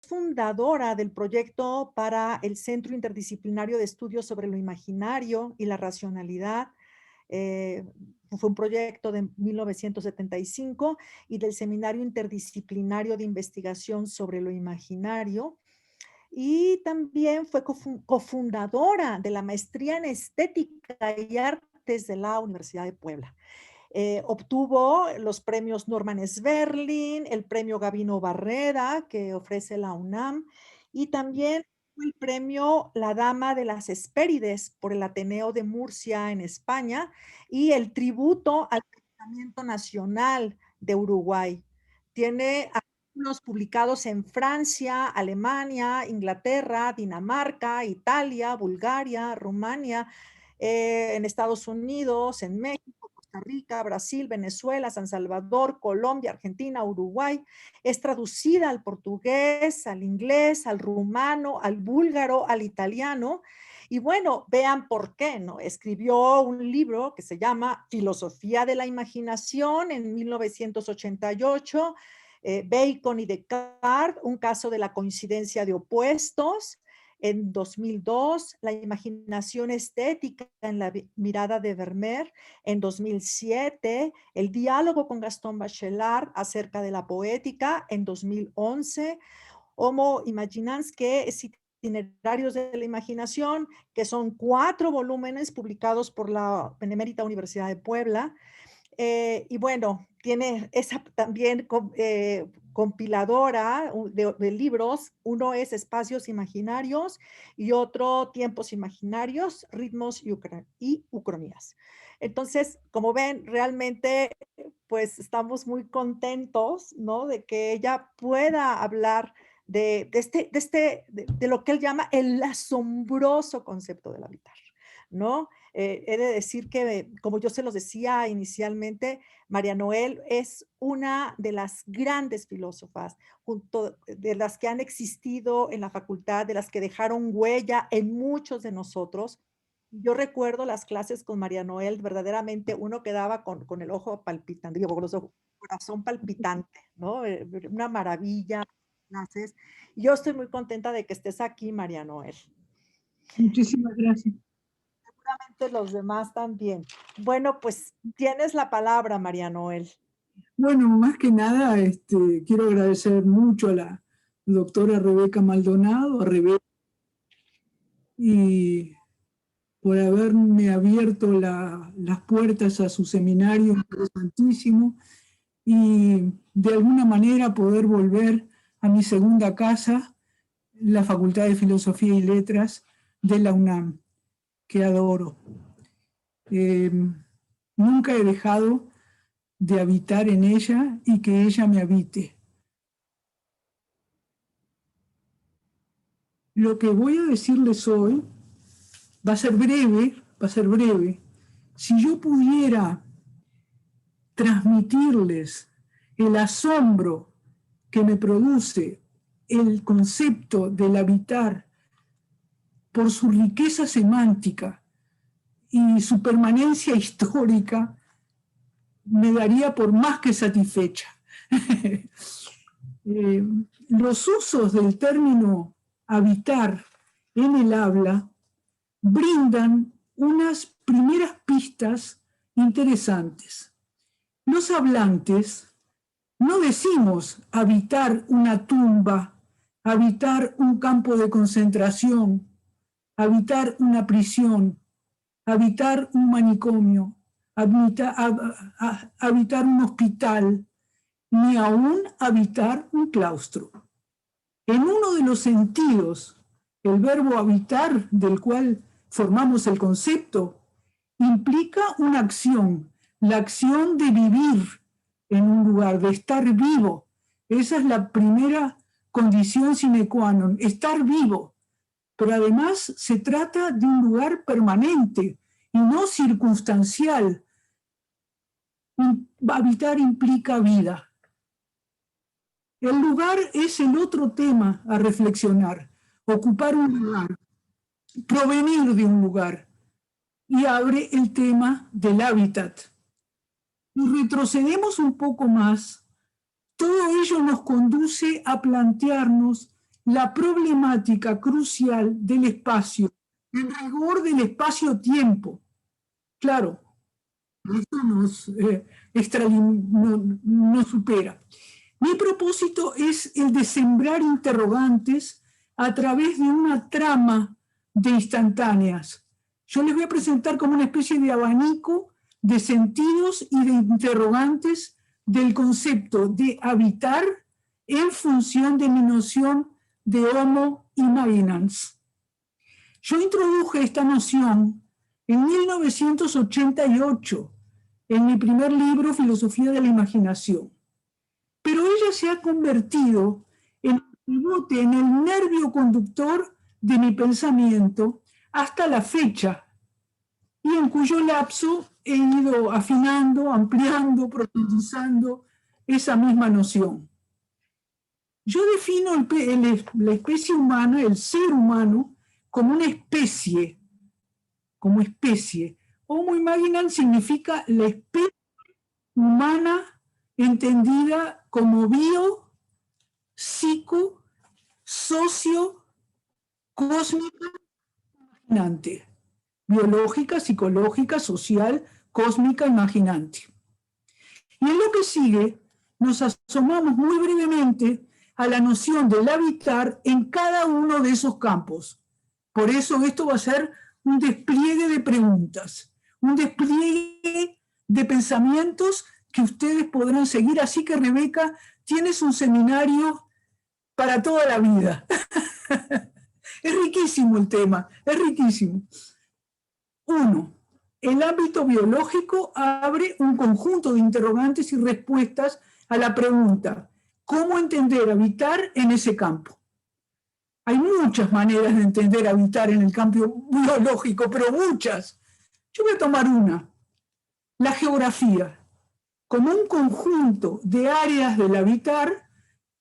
fundadora del proyecto para el Centro Interdisciplinario de Estudios sobre lo Imaginario y la Racionalidad. eh, Fue un proyecto de 1975 y del Seminario Interdisciplinario de Investigación sobre lo Imaginario. Y también fue cofundadora de la Maestría en Estética y Artes de la Universidad de Puebla. Obtuvo los premios Norman Sberling, el premio Gabino Barreda que ofrece la UNAM y también el premio La Dama de las Hespérides por el Ateneo de Murcia en España y el tributo al Pensamiento Nacional de Uruguay. Tiene artículos publicados en Francia, Alemania, Inglaterra, Dinamarca, Italia, Bulgaria, Rumania, en Estados Unidos, en México, Costa Rica, Brasil, Venezuela, San Salvador, Colombia, Argentina, Uruguay. Es traducida al portugués, al inglés, al rumano, al búlgaro, al italiano. Y bueno, vean por qué, ¿no? Escribió un libro que se llama Filosofía de la Imaginación en 1988, Bacon y Descartes, un caso de la coincidencia de opuestos. En 2002, La imaginación estética en la mirada de Vermeer. En 2007, El diálogo con Gastón Bachelard acerca de la poética. En 2011, Homo Imaginans, que es Itinerarios de la Imaginación, que son 4 volúmenes publicados por la Benemérita Universidad de Puebla. Y bueno, tiene esa también compiladora de libros. Uno es Espacios Imaginarios y otro Tiempos Imaginarios, Ritmos y Ucronías. Entonces, como ven, realmente, pues estamos muy contentos, ¿no? De que ella pueda hablar de lo que él llama el asombroso concepto del habitar, ¿no? He de decir que, como yo se los decía inicialmente, María Noel es una de las grandes filósofas, junto de las que han existido en la facultad, de las que dejaron huella en muchos de nosotros. Yo recuerdo las clases con María Noel, verdaderamente uno quedaba con el ojo palpitante, digo, con los ojos, corazón palpitante, ¿no? Una maravilla. Clases. Yo estoy muy contenta de que estés aquí, María Noel. Muchísimas gracias. Los demás también. Bueno, pues tienes la palabra, María Noel. Bueno, más que nada, quiero agradecer mucho a la doctora Rebeca Maldonado, a Rebeca, y por haberme abierto las puertas a su seminario interesantísimo y de alguna manera poder volver a mi segunda casa, la Facultad de Filosofía y Letras de la UNAM, que adoro. Nunca he dejado de habitar en ella y que ella me habite. Lo que voy a decirles hoy va a ser breve, va a ser breve. Si yo pudiera transmitirles el asombro que me produce el concepto del habitar por su riqueza semántica y su permanencia histórica, me daría por más que satisfecha. Los usos del término habitar en el habla brindan unas primeras pistas interesantes. Los hablantes no decimos habitar una tumba, habitar un campo de concentración, habitar una prisión, habitar un manicomio, habitar un hospital, ni aún habitar un claustro. En uno de los sentidos, el verbo habitar, del cual formamos el concepto, implica una acción, la acción de vivir en un lugar, de estar vivo. Esa es la primera condición sine qua non, estar vivo. Pero además se trata de un lugar permanente y no circunstancial. Habitar implica vida. El lugar es el otro tema a reflexionar, ocupar un lugar, provenir de un lugar, y abre el tema del hábitat. Y retrocedemos un poco más, todo ello nos conduce a plantearnos la problemática crucial del espacio, el rigor del espacio-tiempo. Claro, esto nos supera. Mi propósito es el de sembrar interrogantes a través de una trama de instantáneas. Yo les voy a presentar como una especie de abanico de sentidos y de interrogantes del concepto de habitar en función de mi noción de homo imaginans. Yo introduje esta noción en 1988 en mi primer libro, Filosofía de la Imaginación. Pero ella se ha convertido en el pivote, en el nervio conductor de mi pensamiento hasta la fecha, y en cuyo lapso he ido afinando, ampliando, profundizando esa misma noción. Yo defino la especie humana, el ser humano, como una especie, como especie. Homo imaginans significa la especie humana entendida como bio, psico, socio, cósmica, imaginante. Biológica, psicológica, social, cósmica, imaginante. Y en lo que sigue, nos asomamos muy brevemente a la noción del habitar en cada uno de esos campos. Por eso esto va a ser un despliegue de preguntas, un despliegue de pensamientos que ustedes podrán seguir. Así que, Rebeca, tienes un seminario para toda la vida. Es riquísimo el tema, es riquísimo. 1. El ámbito biológico abre un conjunto de interrogantes y respuestas a la pregunta: ¿cómo entender habitar en ese campo? Hay muchas maneras de entender habitar en el campo biológico, pero muchas. Yo voy a tomar una. La geografía, como un conjunto de áreas del habitar,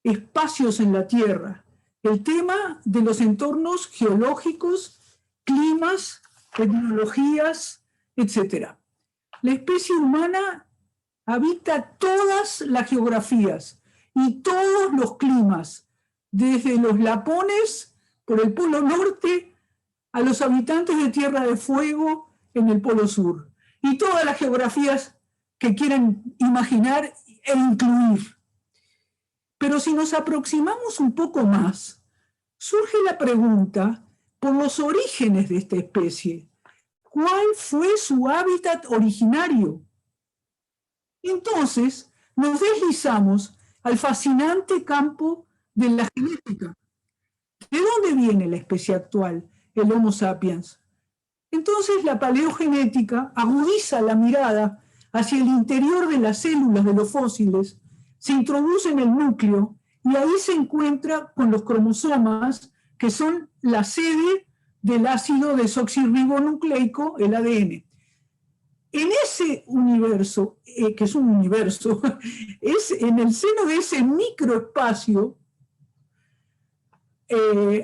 espacios en la Tierra. El tema de los entornos geológicos, climas, tecnologías, etc. La especie humana habita todas las geografías y todos los climas, desde los lapones por el Polo Norte a los habitantes de Tierra de Fuego en el Polo Sur, y todas las geografías que quieran imaginar e incluir. Pero si nos aproximamos un poco más, surge la pregunta por los orígenes de esta especie. ¿Cuál fue su hábitat originario? Entonces, nos deslizamos al fascinante campo de la genética. ¿De dónde viene la especie actual, el Homo sapiens? Entonces, la paleogenética agudiza la mirada hacia el interior de las células de los fósiles, se introduce en el núcleo y ahí se encuentra con los cromosomas, que son la sede del ácido desoxirribonucleico, el ADN. En ese universo, que es un universo, es en el seno de ese microespacio,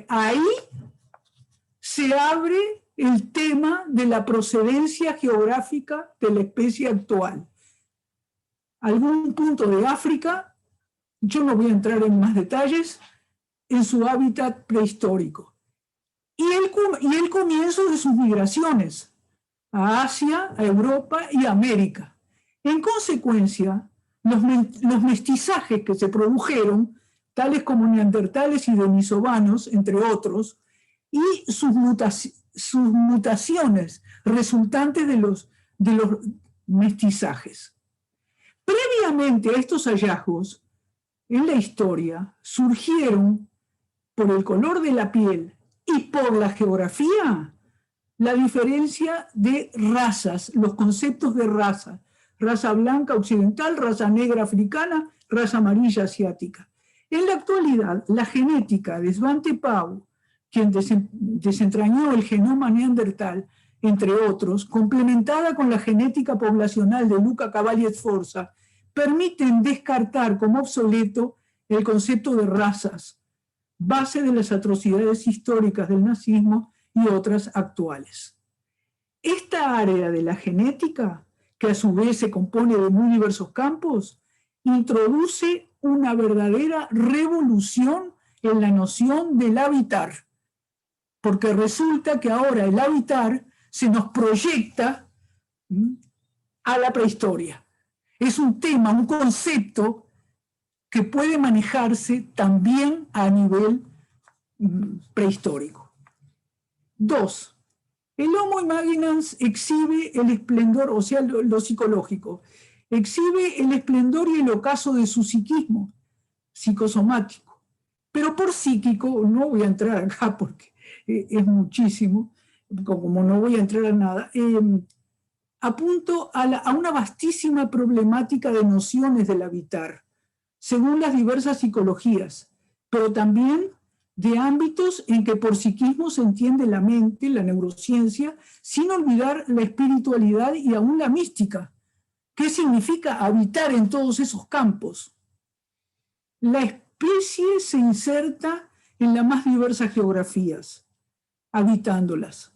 ahí se abre el tema de la procedencia geográfica de la especie actual. Algún punto de África, yo no voy a entrar en más detalles, en su hábitat prehistórico. Y el comienzo de sus migraciones a Asia, a Europa y a América. En consecuencia, los mestizajes que se produjeron, tales como neandertales y denisovanos, entre otros, y sus mutaciones resultantes de los mestizajes. Previamente a estos hallazgos, en la historia, surgieron, por el color de la piel y por la geografía, la diferencia de razas, los conceptos de raza. Raza blanca occidental, raza negra africana, raza amarilla asiática. En la actualidad, la genética de Svante Pau, quien desentrañó el genoma neandertal, entre otros, complementada con la genética poblacional de Luca Cavalli Sforza, permiten descartar como obsoleto el concepto de razas, base de las atrocidades históricas del nazismo y otras actuales. Esta área de la genética, que a su vez se compone de muy diversos campos, introduce una verdadera revolución en la noción del habitar, porque resulta que ahora el habitar se nos proyecta a la prehistoria. Es un tema, un concepto que puede manejarse también a nivel prehistórico. 2. El Homo imaginans exhibe el esplendor, o sea, lo psicológico, exhibe el esplendor y el ocaso de su psiquismo psicosomático. Pero por psíquico, no voy a entrar acá porque es muchísimo, como no voy a entrar a nada, apunto a una vastísima problemática de nociones del habitar, según las diversas psicologías, pero también de ámbitos en que por psiquismo se entiende la mente, la neurociencia, sin olvidar la espiritualidad y aún la mística. ¿Qué significa habitar en todos esos campos? La especie se inserta en las más diversas geografías, habitándolas.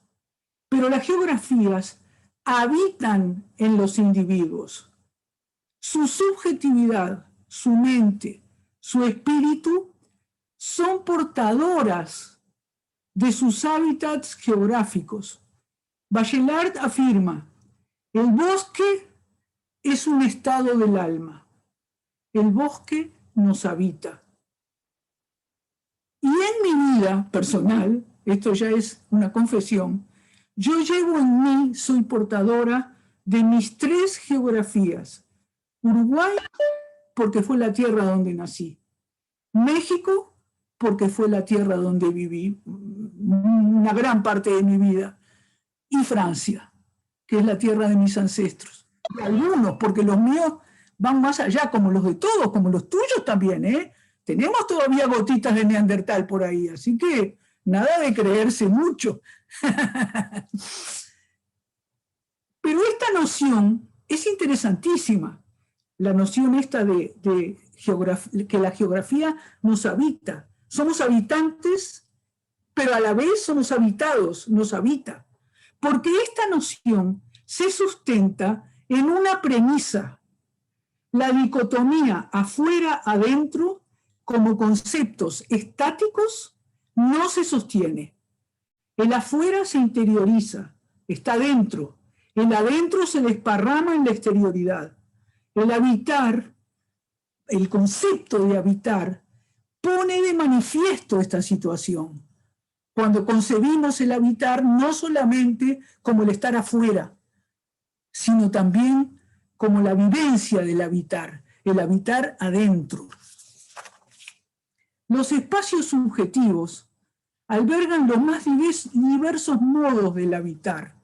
Pero las geografías habitan en los individuos. Su subjetividad, su mente, su espíritu son portadoras de sus hábitats geográficos. Bachelard afirma, el bosque es un estado del alma. El bosque nos habita. Y en mi vida personal, esto ya es una confesión, yo llevo en mí, soy portadora de mis 3 geografías. Uruguay, porque fue la tierra donde nací. México, porque fue la tierra donde viví una gran parte de mi vida. Y Francia, que es la tierra de mis ancestros. Y algunos, porque los míos van más allá, como los de todos, como los tuyos también, ¿eh? Tenemos todavía gotitas de Neandertal por ahí, así que nada de creerse mucho. Pero esta noción es interesantísima, la noción esta de que la geografía nos habita. Somos habitantes, pero a la vez somos habitados, nos habita. Porque esta noción se sustenta en una premisa. La dicotomía afuera-adentro como conceptos estáticos no se sostiene. El afuera se interioriza, está dentro. El adentro se desparrama en la exterioridad. El habitar, el concepto de habitar, pone de manifiesto esta situación. Cuando concebimos el habitar no solamente como el estar afuera, sino también como la vivencia del habitar, el habitar adentro. Los espacios subjetivos albergan los más diversos modos del habitar,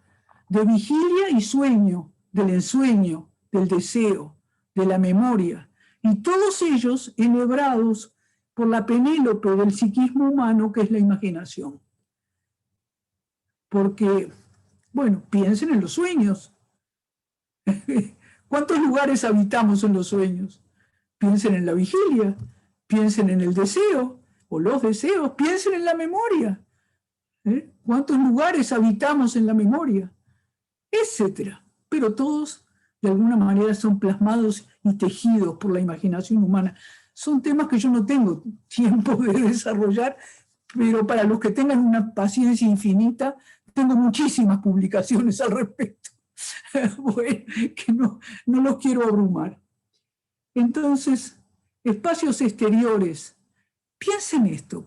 de vigilia y sueño, del ensueño, del deseo, de la memoria, y todos ellos enhebrados por la Penélope del psiquismo humano que es la imaginación. Porque, bueno, piensen en los sueños. ¿Cuántos lugares habitamos en los sueños? Piensen en la vigilia, piensen en el deseo o los deseos, piensen en la memoria. ¿Cuántos lugares habitamos en la memoria? Etcétera. Pero todos, de alguna manera, son plasmados y tejidos por la imaginación humana. Son temas que yo no tengo tiempo de desarrollar, pero para los que tengan una paciencia infinita, tengo muchísimas publicaciones al respecto. Bueno, que no los quiero abrumar. Entonces, espacios exteriores. Piensen esto.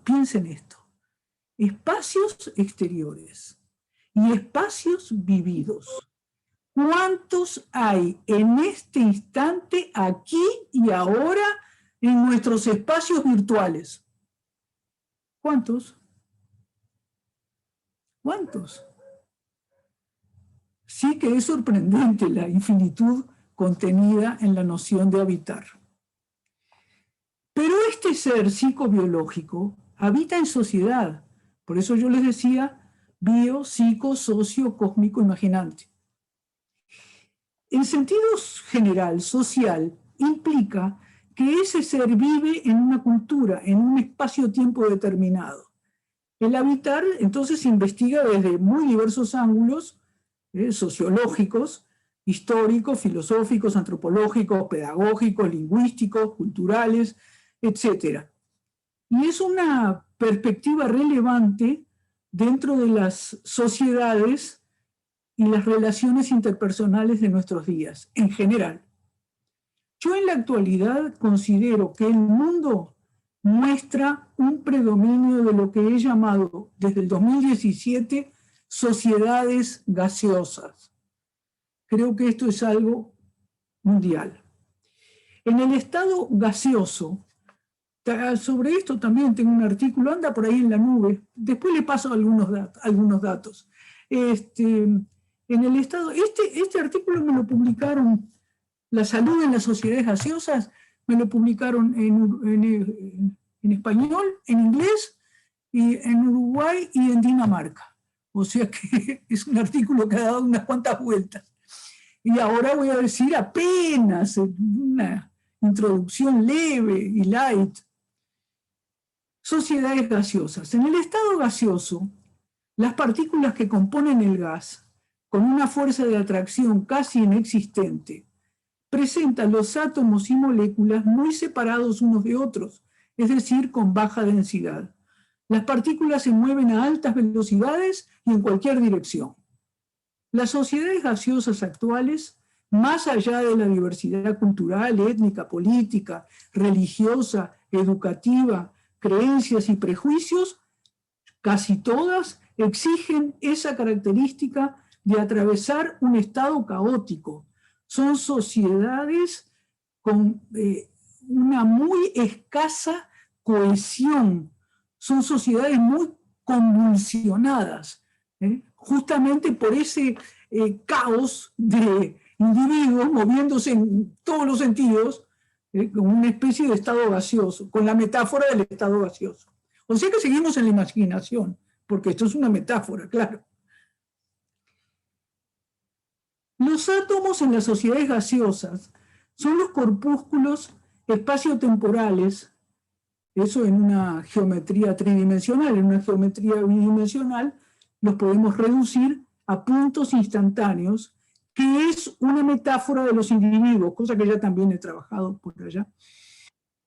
Espacios exteriores y espacios vividos. ¿Cuántos hay en este instante, aquí y ahora, en nuestros espacios virtuales? ¿Cuántos? ¿Cuántos? Sí que es sorprendente la infinitud contenida en la noción de habitar. Pero este ser psicobiológico habita en sociedad. Por eso yo les decía bio, psico, socio, cósmico, imaginante. En sentido general, social, implica que ese ser vive en una cultura, en un espacio-tiempo determinado. El habitar, entonces, se investiga desde muy diversos ángulos, sociológicos, históricos, filosóficos, antropológicos, pedagógicos, lingüísticos, culturales, etc. y es una perspectiva relevante dentro de las sociedades y las relaciones interpersonales de nuestros días, en general. Yo en la actualidad considero que el mundo muestra un predominio de lo que he llamado desde el 2017 sociedades gaseosas. Creo que esto es algo mundial. En el estado gaseoso, sobre esto también tengo un artículo, anda por ahí en la nube, después le paso algunos datos. En el estado, este artículo me lo publicaron, La salud en las sociedades gaseosas, me lo publicaron en español, en inglés, y en Uruguay y en Dinamarca. O sea que es un artículo que ha dado unas cuantas vueltas. Y ahora voy a decir apenas una introducción leve y light. Sociedades gaseosas. En el estado gaseoso, las partículas que componen el gas, con una fuerza de atracción casi inexistente, presentan los átomos y moléculas muy separados unos de otros, es decir, con baja densidad. Las partículas se mueven a altas velocidades y en cualquier dirección. Las sociedades gaseosas actuales, más allá de la diversidad cultural, étnica, política, religiosa, educativa, creencias y prejuicios, casi todas exigen esa característica de atravesar un estado caótico. Son sociedades con una muy escasa cohesión, son sociedades muy convulsionadas, justamente por ese caos de individuos moviéndose en todos los sentidos, como una especie de estado gaseoso, con la metáfora del estado gaseoso. O sea que seguimos en la imaginación, porque esto es una metáfora, claro. Los átomos en las sociedades gaseosas son los corpúsculos espaciotemporales, eso en una geometría tridimensional, en una geometría bidimensional, los podemos reducir a puntos instantáneos, que es una metáfora de los individuos, cosa que ya también he trabajado por allá.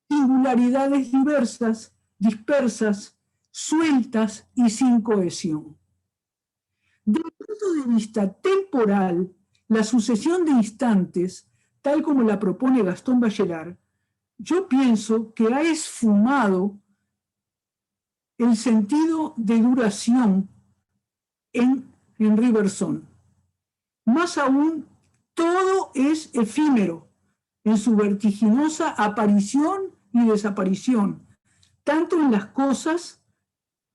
Singularidades diversas, dispersas, sueltas y sin cohesión. Desde el punto de vista temporal, la sucesión de instantes, tal como la propone Gastón Bachelard, yo pienso que ha esfumado el sentido de duración en Riverson. Más aún, todo es efímero en su vertiginosa aparición y desaparición, tanto en las cosas,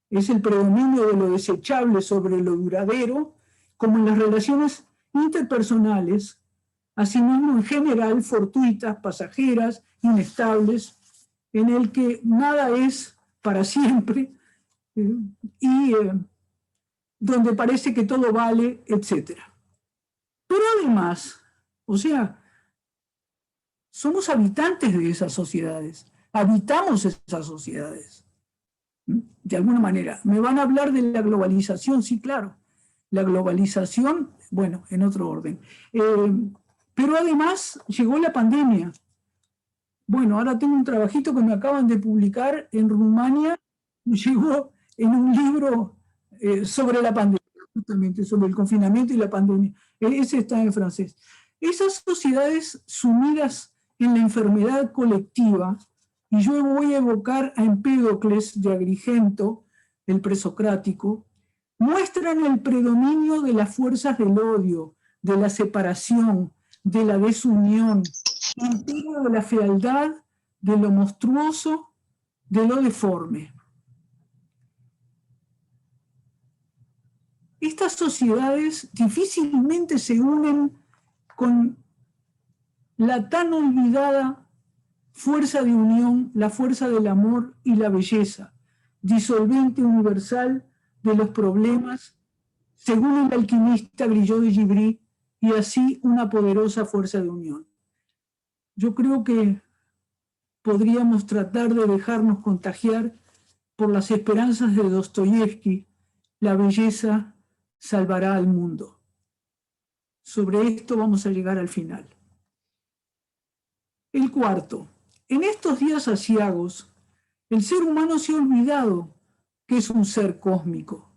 es el predominio de lo desechable sobre lo duradero, como en las relaciones interpersonales, asimismo en general fortuitas, pasajeras, inestables, en el que nada es para siempre y donde parece que todo vale, etc. Pero además, o sea, somos habitantes de esas sociedades, habitamos esas sociedades, de alguna manera. ¿Me van a hablar de la globalización? Sí, claro. La globalización, bueno, en otro orden. Pero además llegó la pandemia. Bueno, ahora tengo un trabajito que me acaban de publicar en Rumania, llegó en un libro sobre la pandemia, justamente sobre el confinamiento y la pandemia. Ese está en francés. Esas sociedades sumidas en la enfermedad colectiva, y yo voy a evocar a Empédocles de Agrigento, el presocrático, muestran el predominio de las fuerzas del odio, de la separación, de la desunión, de la fealdad, de lo monstruoso, de lo deforme. Estas sociedades difícilmente se unen con la tan olvidada fuerza de unión, la fuerza del amor y la belleza, disolvente universal de los problemas, según el alquimista Grillo de Gibrí, y así una poderosa fuerza de unión. Yo creo que podríamos tratar de dejarnos contagiar por las esperanzas de Dostoyevsky, la belleza salvará al mundo. Sobre esto vamos a llegar al final. El cuarto, en estos días aciagos, El ser humano se ha olvidado que es un ser cósmico.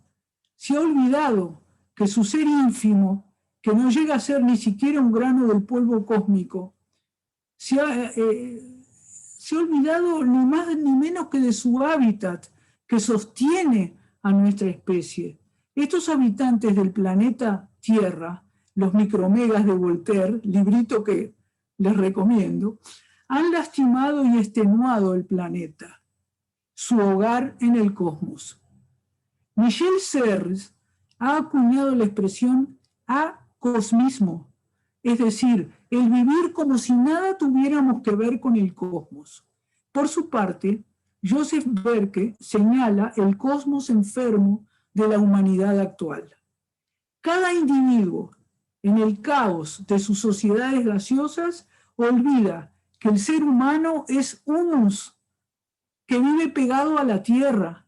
Se ha olvidado que su ser ínfimo, que no llega a ser ni siquiera un grano del polvo cósmico, se ha olvidado ni más ni menos que de su hábitat que sostiene a nuestra especie. Estos habitantes del planeta Tierra, los micromegas de Voltaire, librito que les recomiendo, han lastimado y extenuado el planeta, su hogar en el cosmos. Michel Serres ha acuñado la expresión acosmismo, es decir, el vivir como si nada tuviéramos que ver con el cosmos. Por su parte, Joseph Berke señala el cosmos enfermo de la humanidad actual. Cada individuo, en el caos de sus sociedades gaseosas, olvida que el ser humano es humus, que vive pegado a la tierra.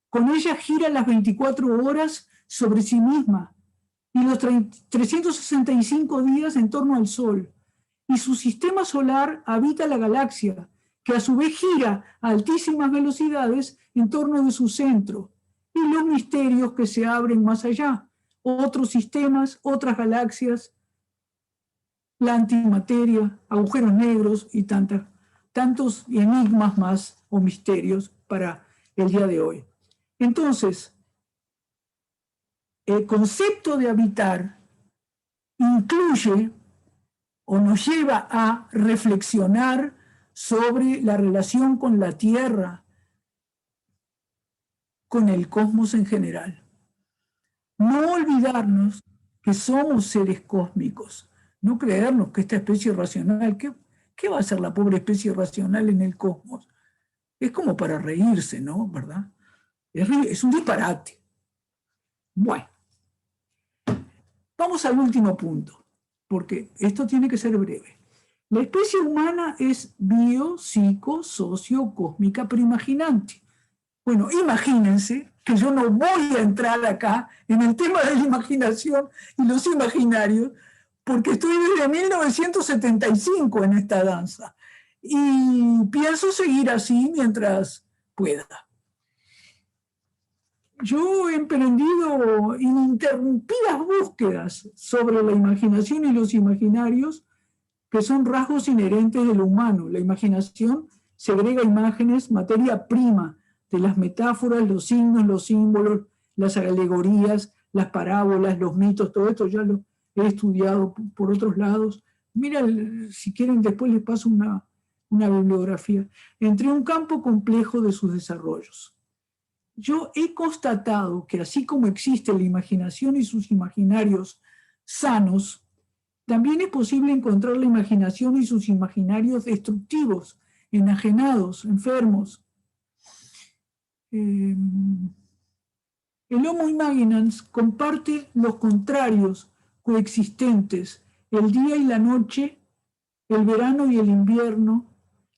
Con ella gira las 24 horas sobre sí misma y los 365 días en torno al Sol. Y su sistema solar habita la galaxia, que a su vez gira a altísimas velocidades en torno de su centro. Y los misterios que se abren más allá, otros sistemas, otras galaxias, la antimateria, agujeros negros y tantos enigmas más o misterios para el día de hoy. Entonces, el concepto de habitar incluye o nos lleva a reflexionar sobre la relación con la Tierra, con el cosmos en general. No olvidarnos que somos seres cósmicos, no creernos que esta especie racional, ¿qué va a hacer la pobre especie racional en el cosmos? Es como para reírse, ¿no? ¿Verdad? Es un disparate. Bueno, vamos al último punto, porque esto tiene que ser breve. La especie humana es bio, psico, socio, cósmica, pero imaginante. Bueno, imagínense que yo no voy a entrar acá en el tema de la imaginación y los imaginarios, porque estoy desde 1975 en esta danza y pienso seguir así mientras pueda. Yo he emprendido ininterrumpidas búsquedas sobre la imaginación y los imaginarios, que son rasgos inherentes de lo humano. La imaginación segrega imágenes, materia prima de las metáforas, los signos, los símbolos, las alegorías, las parábolas, los mitos, todo esto ya lo he estudiado por otros lados. Mira, si quieren después les paso una bibliografía. Entre un campo complejo de sus desarrollos. Yo he constatado que así como existe la imaginación y sus imaginarios sanos, también es posible encontrar la imaginación y sus imaginarios destructivos, enajenados, enfermos. El Homo imaginans comparte los contrarios coexistentes, el día y la noche, el verano y el invierno,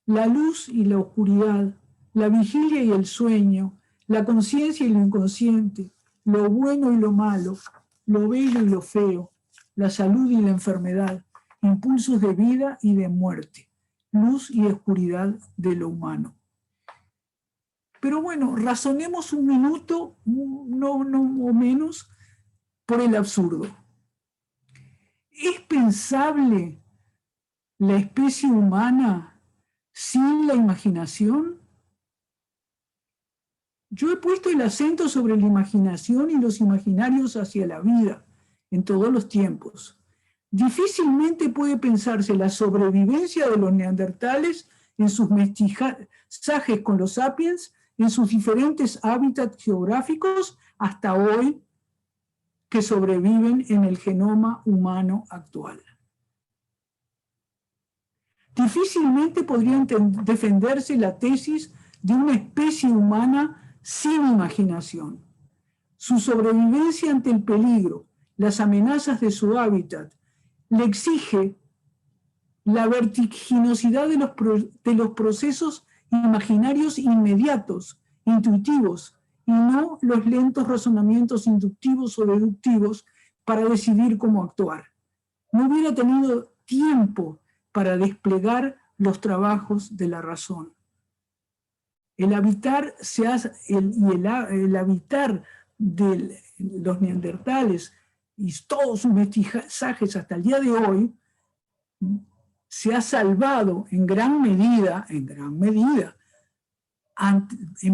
la luz y la oscuridad, la vigilia y el sueño, la conciencia y lo inconsciente, lo bueno y lo malo, lo bello y lo feo, la salud y la enfermedad, impulsos de vida y de muerte, luz y oscuridad de lo humano. Pero bueno, razonemos un minuto, no o menos, por el absurdo. ¿Es pensable la especie humana sin la imaginación? Yo he puesto el acento sobre la imaginación y los imaginarios hacia la vida en todos los tiempos. Difícilmente puede pensarse la sobrevivencia de los neandertales en sus mestizajes con los sapiens, en sus diferentes hábitats geográficos, hasta hoy, que sobreviven en el genoma humano actual. Difícilmente podría defenderse la tesis de una especie humana sin imaginación. Su sobrevivencia ante el peligro, las amenazas de su hábitat, le exige la vertiginosidad de los procesos imaginarios inmediatos, intuitivos, y no los lentos razonamientos inductivos o deductivos para decidir cómo actuar. No hubiera tenido tiempo para desplegar los trabajos de la razón. El habitar, el habitar de los neandertales y todos sus mestizajes hasta el día de hoy se ha salvado en gran medida, en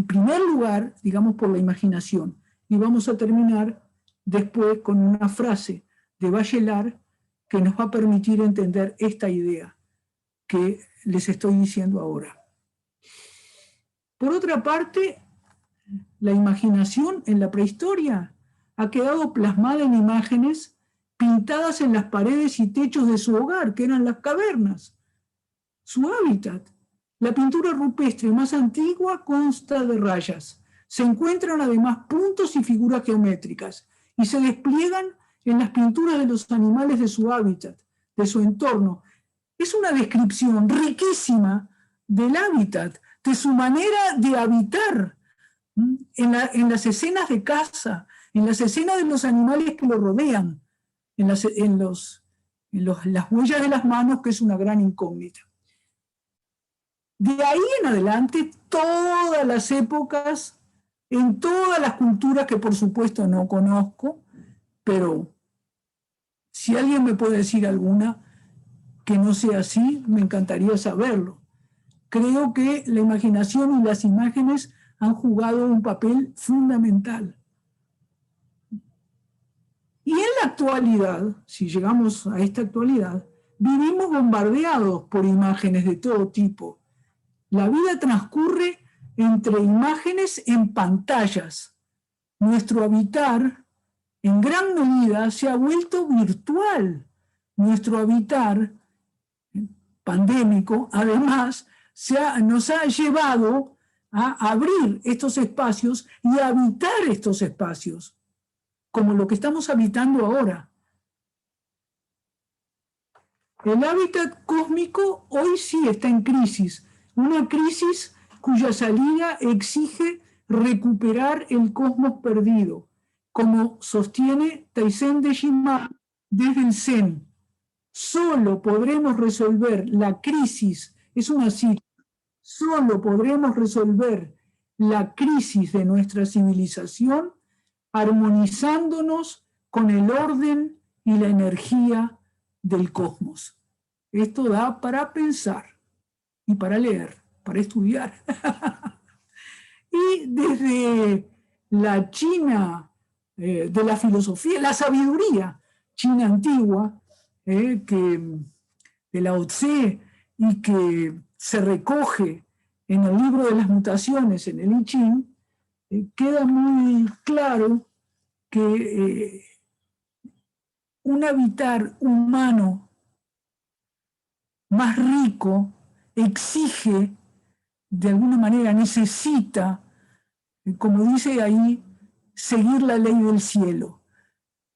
primer lugar, digamos, por la imaginación. Y vamos a terminar después con una frase de Bachelard que nos va a permitir entender esta idea que les estoy diciendo ahora. Por otra parte, la imaginación en la prehistoria ha quedado plasmada en imágenes pintadas en las paredes y techos de su hogar, que eran las cavernas, su hábitat. La pintura rupestre más antigua consta de rayas. Se encuentran además puntos y figuras geométricas y se despliegan en las pinturas de los animales de su hábitat, de su entorno. Es una descripción riquísima del hábitat, de su manera de habitar, en las escenas de caza, en las escenas de los animales que lo rodean, en las huellas de las manos, que es una gran incógnita. De ahí en adelante, todas las épocas, en todas las culturas que por supuesto no conozco, pero si alguien me puede decir alguna que no sea así, me encantaría saberlo. Creo que la imaginación y las imágenes han jugado un papel fundamental. Y en la actualidad, si llegamos a esta actualidad, vivimos bombardeados por imágenes de todo tipo. La vida transcurre entre imágenes en pantallas. Nuestro habitar, en gran medida, se ha vuelto virtual. Nuestro habitar pandémico, además, nos ha llevado a abrir estos espacios y a habitar estos espacios, como lo que estamos habitando ahora. El hábitat cósmico hoy sí está en crisis, una crisis cuya salida exige recuperar el cosmos perdido, como sostiene Taizen de Shimaru desde el Zen. Solo podremos resolver la crisis, es una cita, solo podremos resolver la crisis de nuestra civilización armonizándonos con el orden y la energía del cosmos. Esto da para pensar y para leer, para estudiar. Y desde la China de la filosofía, la sabiduría china antigua, de Lao Tse, y que se recoge en el libro de las mutaciones, en el I Ching, queda muy claro que un habitar humano más rico exige, de alguna manera necesita, como dice ahí, seguir la ley del cielo.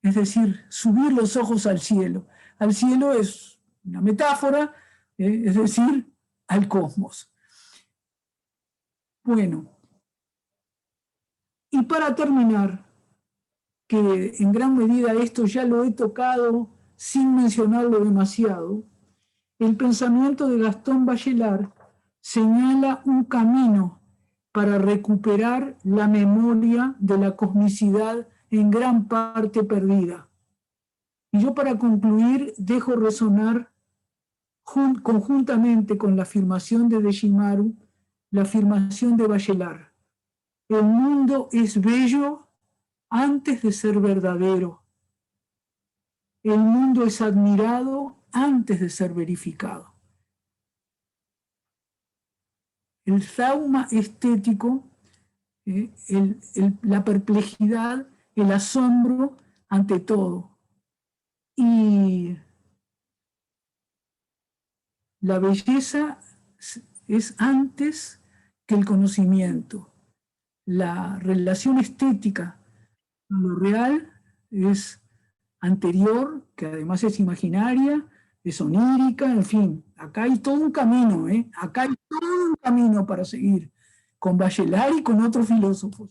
Es decir, subir los ojos al cielo. Al cielo es una metáfora, es decir, al cosmos. Bueno, y para terminar, que en gran medida esto ya lo he tocado sin mencionarlo demasiado, el pensamiento de Gastón Bachelard señala un camino para recuperar la memoria de la cosmicidad en gran parte perdida. Y yo, para concluir, dejo resonar conjuntamente con la afirmación de Deshimaru, la afirmación de Bachelard: el mundo es bello antes de ser verdadero. El mundo es admirado antes de ser verificado. El trauma estético, la perplejidad, el asombro ante todo. Y la belleza es antes que el conocimiento. La relación estética a lo real es anterior, que además es imaginaria, es onírica, en fin. Acá hay todo un camino, acá hay todo un camino para seguir, con Bachelard y con otros filósofos.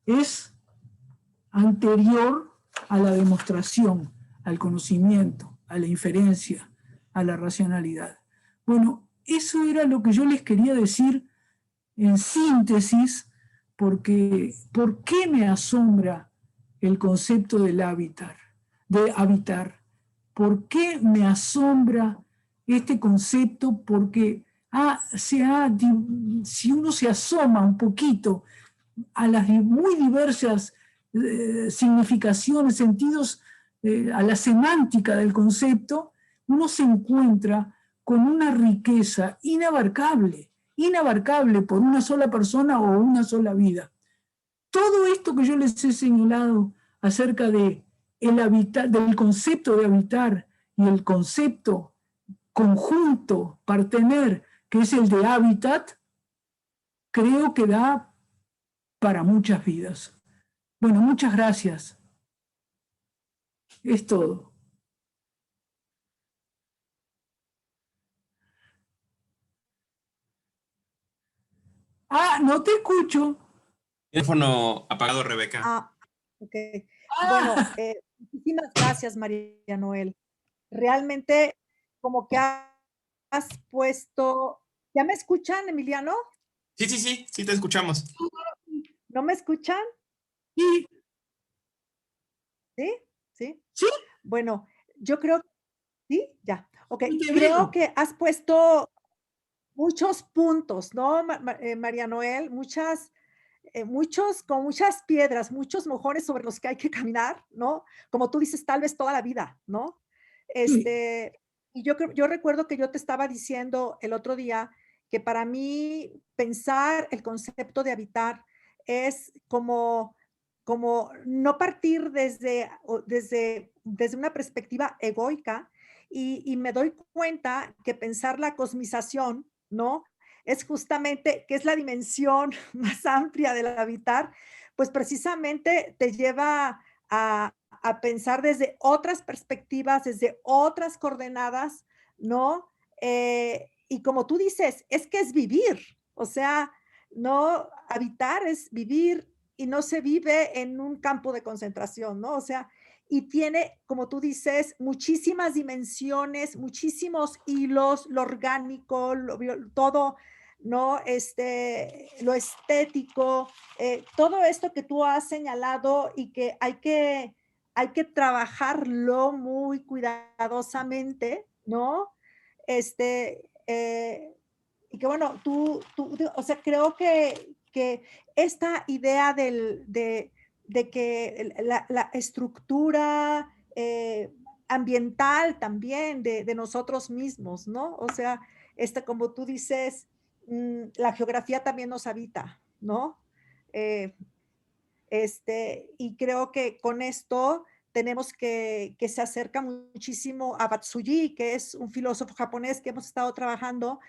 Es anterior a la demostración, al conocimiento, a la inferencia, a la racionalidad. Bueno, eso era lo que yo les quería decir en síntesis, porque ¿por qué me asombra el concepto del hábitat, de habitar? ¿Por qué me asombra este concepto? Porque si uno se asoma un poquito a las muy diversas significaciones, sentidos, a la semántica del concepto, uno se encuentra con una riqueza inabarcable por una sola persona o una sola vida. Todo esto que yo les he señalado acerca del concepto de habitar y el concepto conjunto, partener, que es el de hábitat, creo que da para muchas vidas. Bueno, muchas gracias. Es todo. No te escucho. Teléfono apagado, Rebeca. Ok. Bueno, muchísimas gracias, María Noel. Realmente, como que has puesto... ¿Ya me escuchan, Emiliano? Sí, te escuchamos. ¿No me escuchan? Sí. ¿Sí? ¿Sí? ¿Sí? Bueno, yo creo... ¿Sí? Ya. Ok. Te Creo veo. que has puesto muchos puntos, ¿no, María Noel? Con muchas piedras, muchos mojones sobre los que hay que caminar, ¿no? Como tú dices, tal vez toda la vida, ¿no? Sí. Y yo recuerdo que yo te estaba diciendo el otro día que para mí pensar el concepto de habitar es como no partir desde una perspectiva egoica y me doy cuenta que pensar la cosmización, ¿no? Es justamente, que es la dimensión más amplia del habitar, pues precisamente te lleva a pensar desde otras perspectivas, desde otras coordenadas, ¿no? Y como tú dices, es que es vivir, o sea, no habitar es vivir y no se vive en un campo de concentración, ¿no? O sea, y tiene, como tú dices, muchísimas dimensiones, muchísimos hilos, lo orgánico, todo, ¿no? Lo estético, todo esto que tú has señalado y que hay que trabajarlo muy cuidadosamente, ¿no? Y que bueno, o sea, creo que esta idea de que la estructura ambiental también de nosotros mismos, ¿no? O sea, como tú dices, la geografía también nos habita, ¿no? Eh, y creo que con esto tenemos que se acerca muchísimo a Batsuji, que es un filósofo japonés que hemos estado trabajando,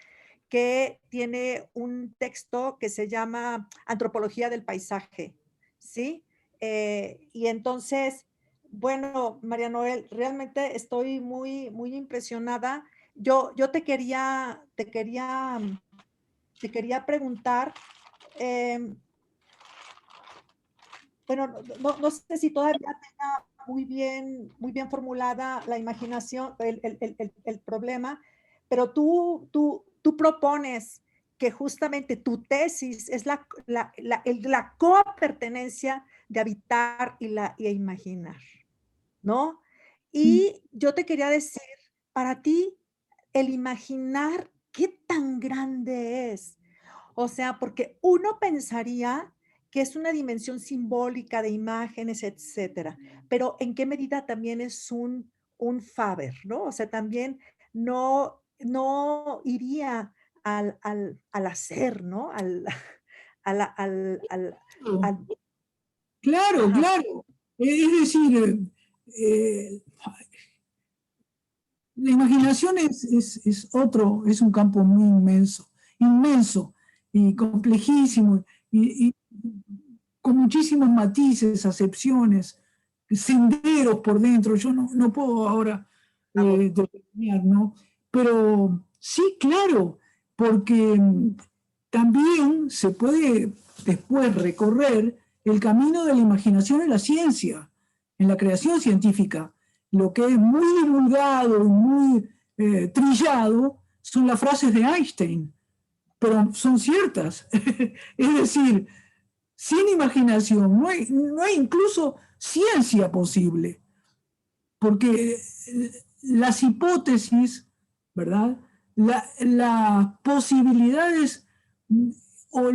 que tiene un texto que se llama Antropología del Paisaje, ¿sí? Y entonces, bueno, María Noel, realmente estoy muy impresionada. Yo te quería preguntar, bueno, no sé si todavía tenga muy bien formulada la imaginación, el problema, pero tú propones que justamente tu tesis es la copertenencia de habitar y imaginar, ¿no? Y yo te quería decir, para ti, el imaginar, ¿qué tan grande es? O sea, porque uno pensaría que es una dimensión simbólica de imágenes, etcétera, pero ¿en qué medida también es un Faber, ¿no? O sea, también no iría al hacer, ¿no? Al Claro, ajá. claro. Es decir, eh, la imaginación es un campo muy inmenso y complejísimo y con muchísimos matices, acepciones, senderos por dentro. Yo no puedo ahora determinar, ¿no? Pero sí, claro, porque también se puede después recorrer el camino de la imaginación en la ciencia, en la creación científica. Lo que es muy divulgado y muy trillado son las frases de Einstein, pero son ciertas. Es decir, sin imaginación no hay incluso ciencia posible, porque las hipótesis, ¿verdad? Las posibilidades o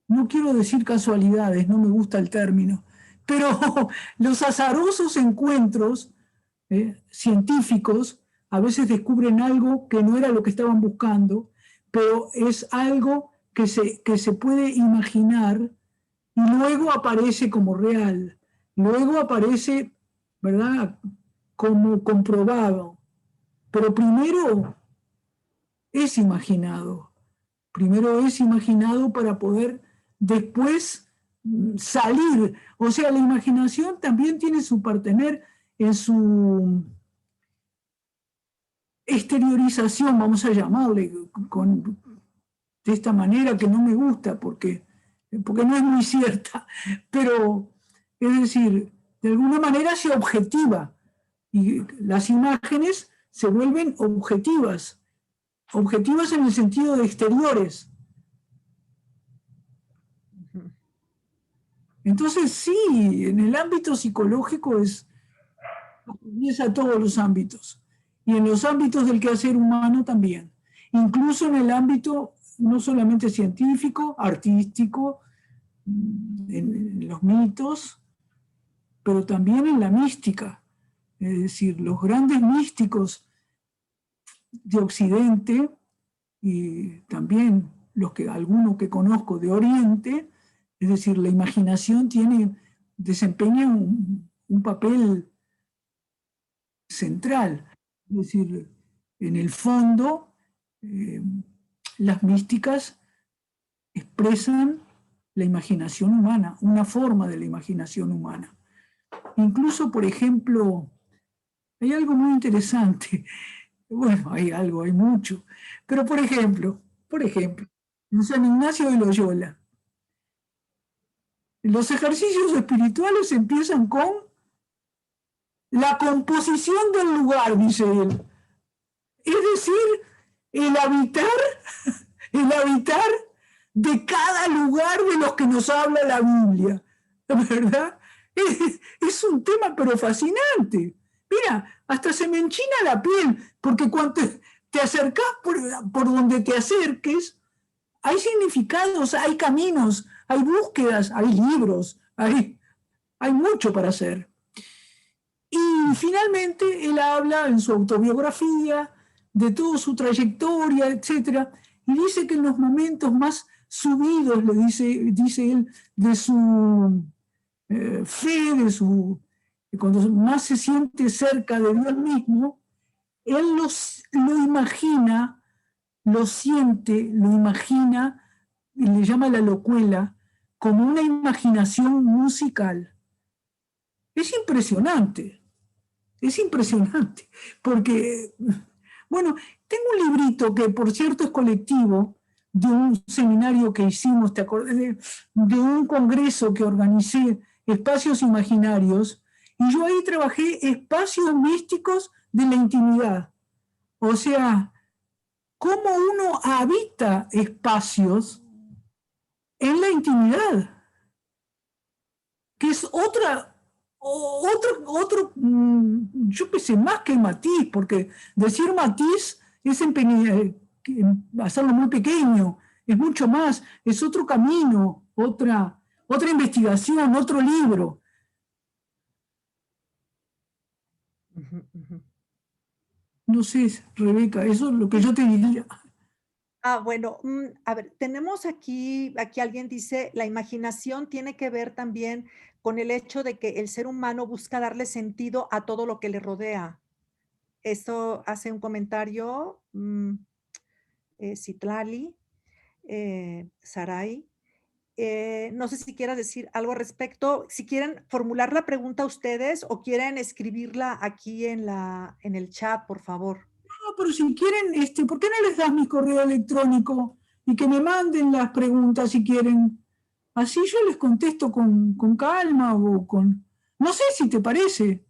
no quiero decir casualidades, no me gusta el término, pero los azarosos encuentros científicos a veces descubren algo que no era lo que estaban buscando, pero es algo que se puede imaginar y luego aparece como real, luego aparece, ¿verdad?, como comprobado, pero primero es imaginado para poder después salir. O sea, la imaginación también tiene su partener en su exteriorización, vamos a llamarle, de esta manera que no me gusta porque no es muy cierta, pero es decir, de alguna manera se objetiva y las imágenes se vuelven objetivas en el sentido de exteriores. Entonces sí, en el ámbito psicológico atraviesa todos los ámbitos y en los ámbitos del quehacer humano también, incluso en el ámbito no solamente científico, artístico, en los mitos, pero también en la mística. Es decir, los grandes místicos de Occidente y también algunos que conozco de Oriente, es decir, la imaginación desempeña un papel central. Es decir, en el fondo, las místicas expresan la imaginación humana, una forma de la imaginación humana. Incluso, por ejemplo, hay algo muy interesante. Bueno, hay mucho. Pero, por ejemplo, en San Ignacio de Loyola, los ejercicios espirituales empiezan con la composición del lugar, dice él. Es decir, el habitar de cada lugar de los que nos habla la Biblia, ¿verdad? Es un tema pero fascinante. Mira, hasta se me enchina la piel, porque cuando te acercás por donde te acerques, hay significados, hay caminos, hay búsquedas, hay libros, hay mucho para hacer. Y finalmente él habla en su autobiografía de toda su trayectoria, etc. Y dice que en los momentos más subidos, dice él, de su fe, cuando más se siente cerca de Dios mismo, él lo imagina, lo siente, lo imagina, y le llama la locuela, como una imaginación musical. Es impresionante, porque, bueno, tengo un librito que, por cierto, es colectivo, de un seminario que hicimos, ¿te acordás? De un congreso que organicé, Espacios Imaginarios, y yo ahí trabajé espacios místicos de la intimidad. O sea, cómo uno habita espacios en la intimidad, que es yo qué sé, más que matiz, porque decir matiz es hacerlo muy pequeño, es mucho más, es otro camino, otra investigación, otro libro. No sé, Rebeca, eso es lo que yo te diría. Bueno, a ver, tenemos aquí alguien dice, la imaginación tiene que ver también con el hecho de que el ser humano busca darle sentido a todo lo que le rodea. Esto hace un comentario, Citlali, Sarai. No sé si quieras decir algo al respecto, si quieren formular la pregunta ustedes o quieren escribirla aquí en el chat, por favor. No, pero si quieren, ¿por qué no les das mi correo electrónico y que me manden las preguntas si quieren? Así yo les contesto con calma o con... No sé si te parece.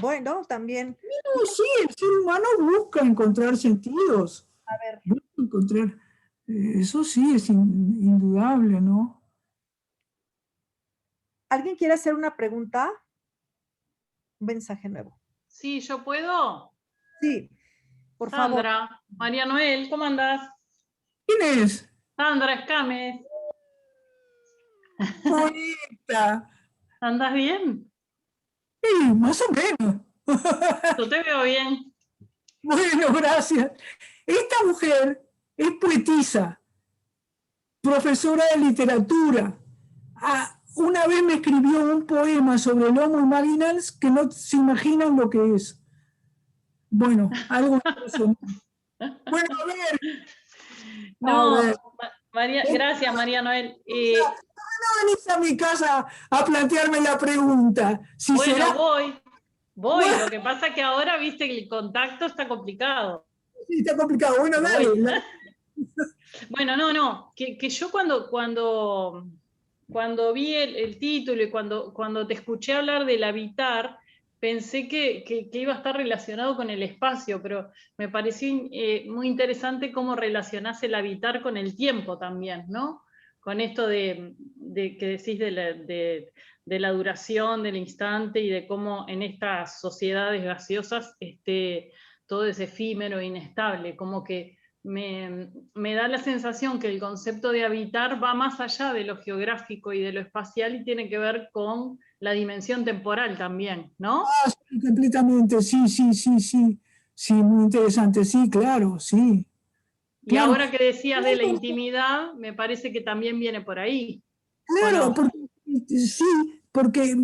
Bueno, también. No, sí, el ser humano busca encontrar sentidos. A ver. Busca encontrar, eso sí es indudable, ¿no? ¿Alguien quiere hacer una pregunta? Un mensaje nuevo. Sí, ¿yo puedo? Sí, por favor. Sandra, María Noel, ¿cómo andás? ¿Quién es? Sandra Escames. Bonita. ¿Andás bien? Sí, más o menos. Yo te veo bien. Bueno, gracias. Esta mujer es poetisa, profesora de literatura. Una vez me escribió un poema sobre el Homo imaginans que no se imaginan lo que es. Bueno, algo impresionante. Bueno, a ver. No, A ver. gracias, María Noel. No venís a mi casa a plantearme la pregunta. Si Bueno, será... voy. Bueno. Lo que pasa es que ahora, viste, que el contacto está complicado. Sí, está complicado. Bueno, dale. Bueno, no. Que yo cuando vi el título y cuando te escuché hablar del habitar, pensé que iba a estar relacionado con el espacio, pero me pareció muy interesante cómo relacionás el habitar con el tiempo también, ¿no? Con esto de que decís de la duración del instante y de cómo en estas sociedades gaseosas todo es efímero e inestable, como que me da la sensación que el concepto de habitar va más allá de lo geográfico y de lo espacial y tiene que ver con la dimensión temporal también, ¿no? Ah, sí, completamente, sí. Sí, muy interesante, sí, claro, sí. Y claro, ahora que decías de la intimidad, me parece que también viene por ahí. Claro, ¿no? porque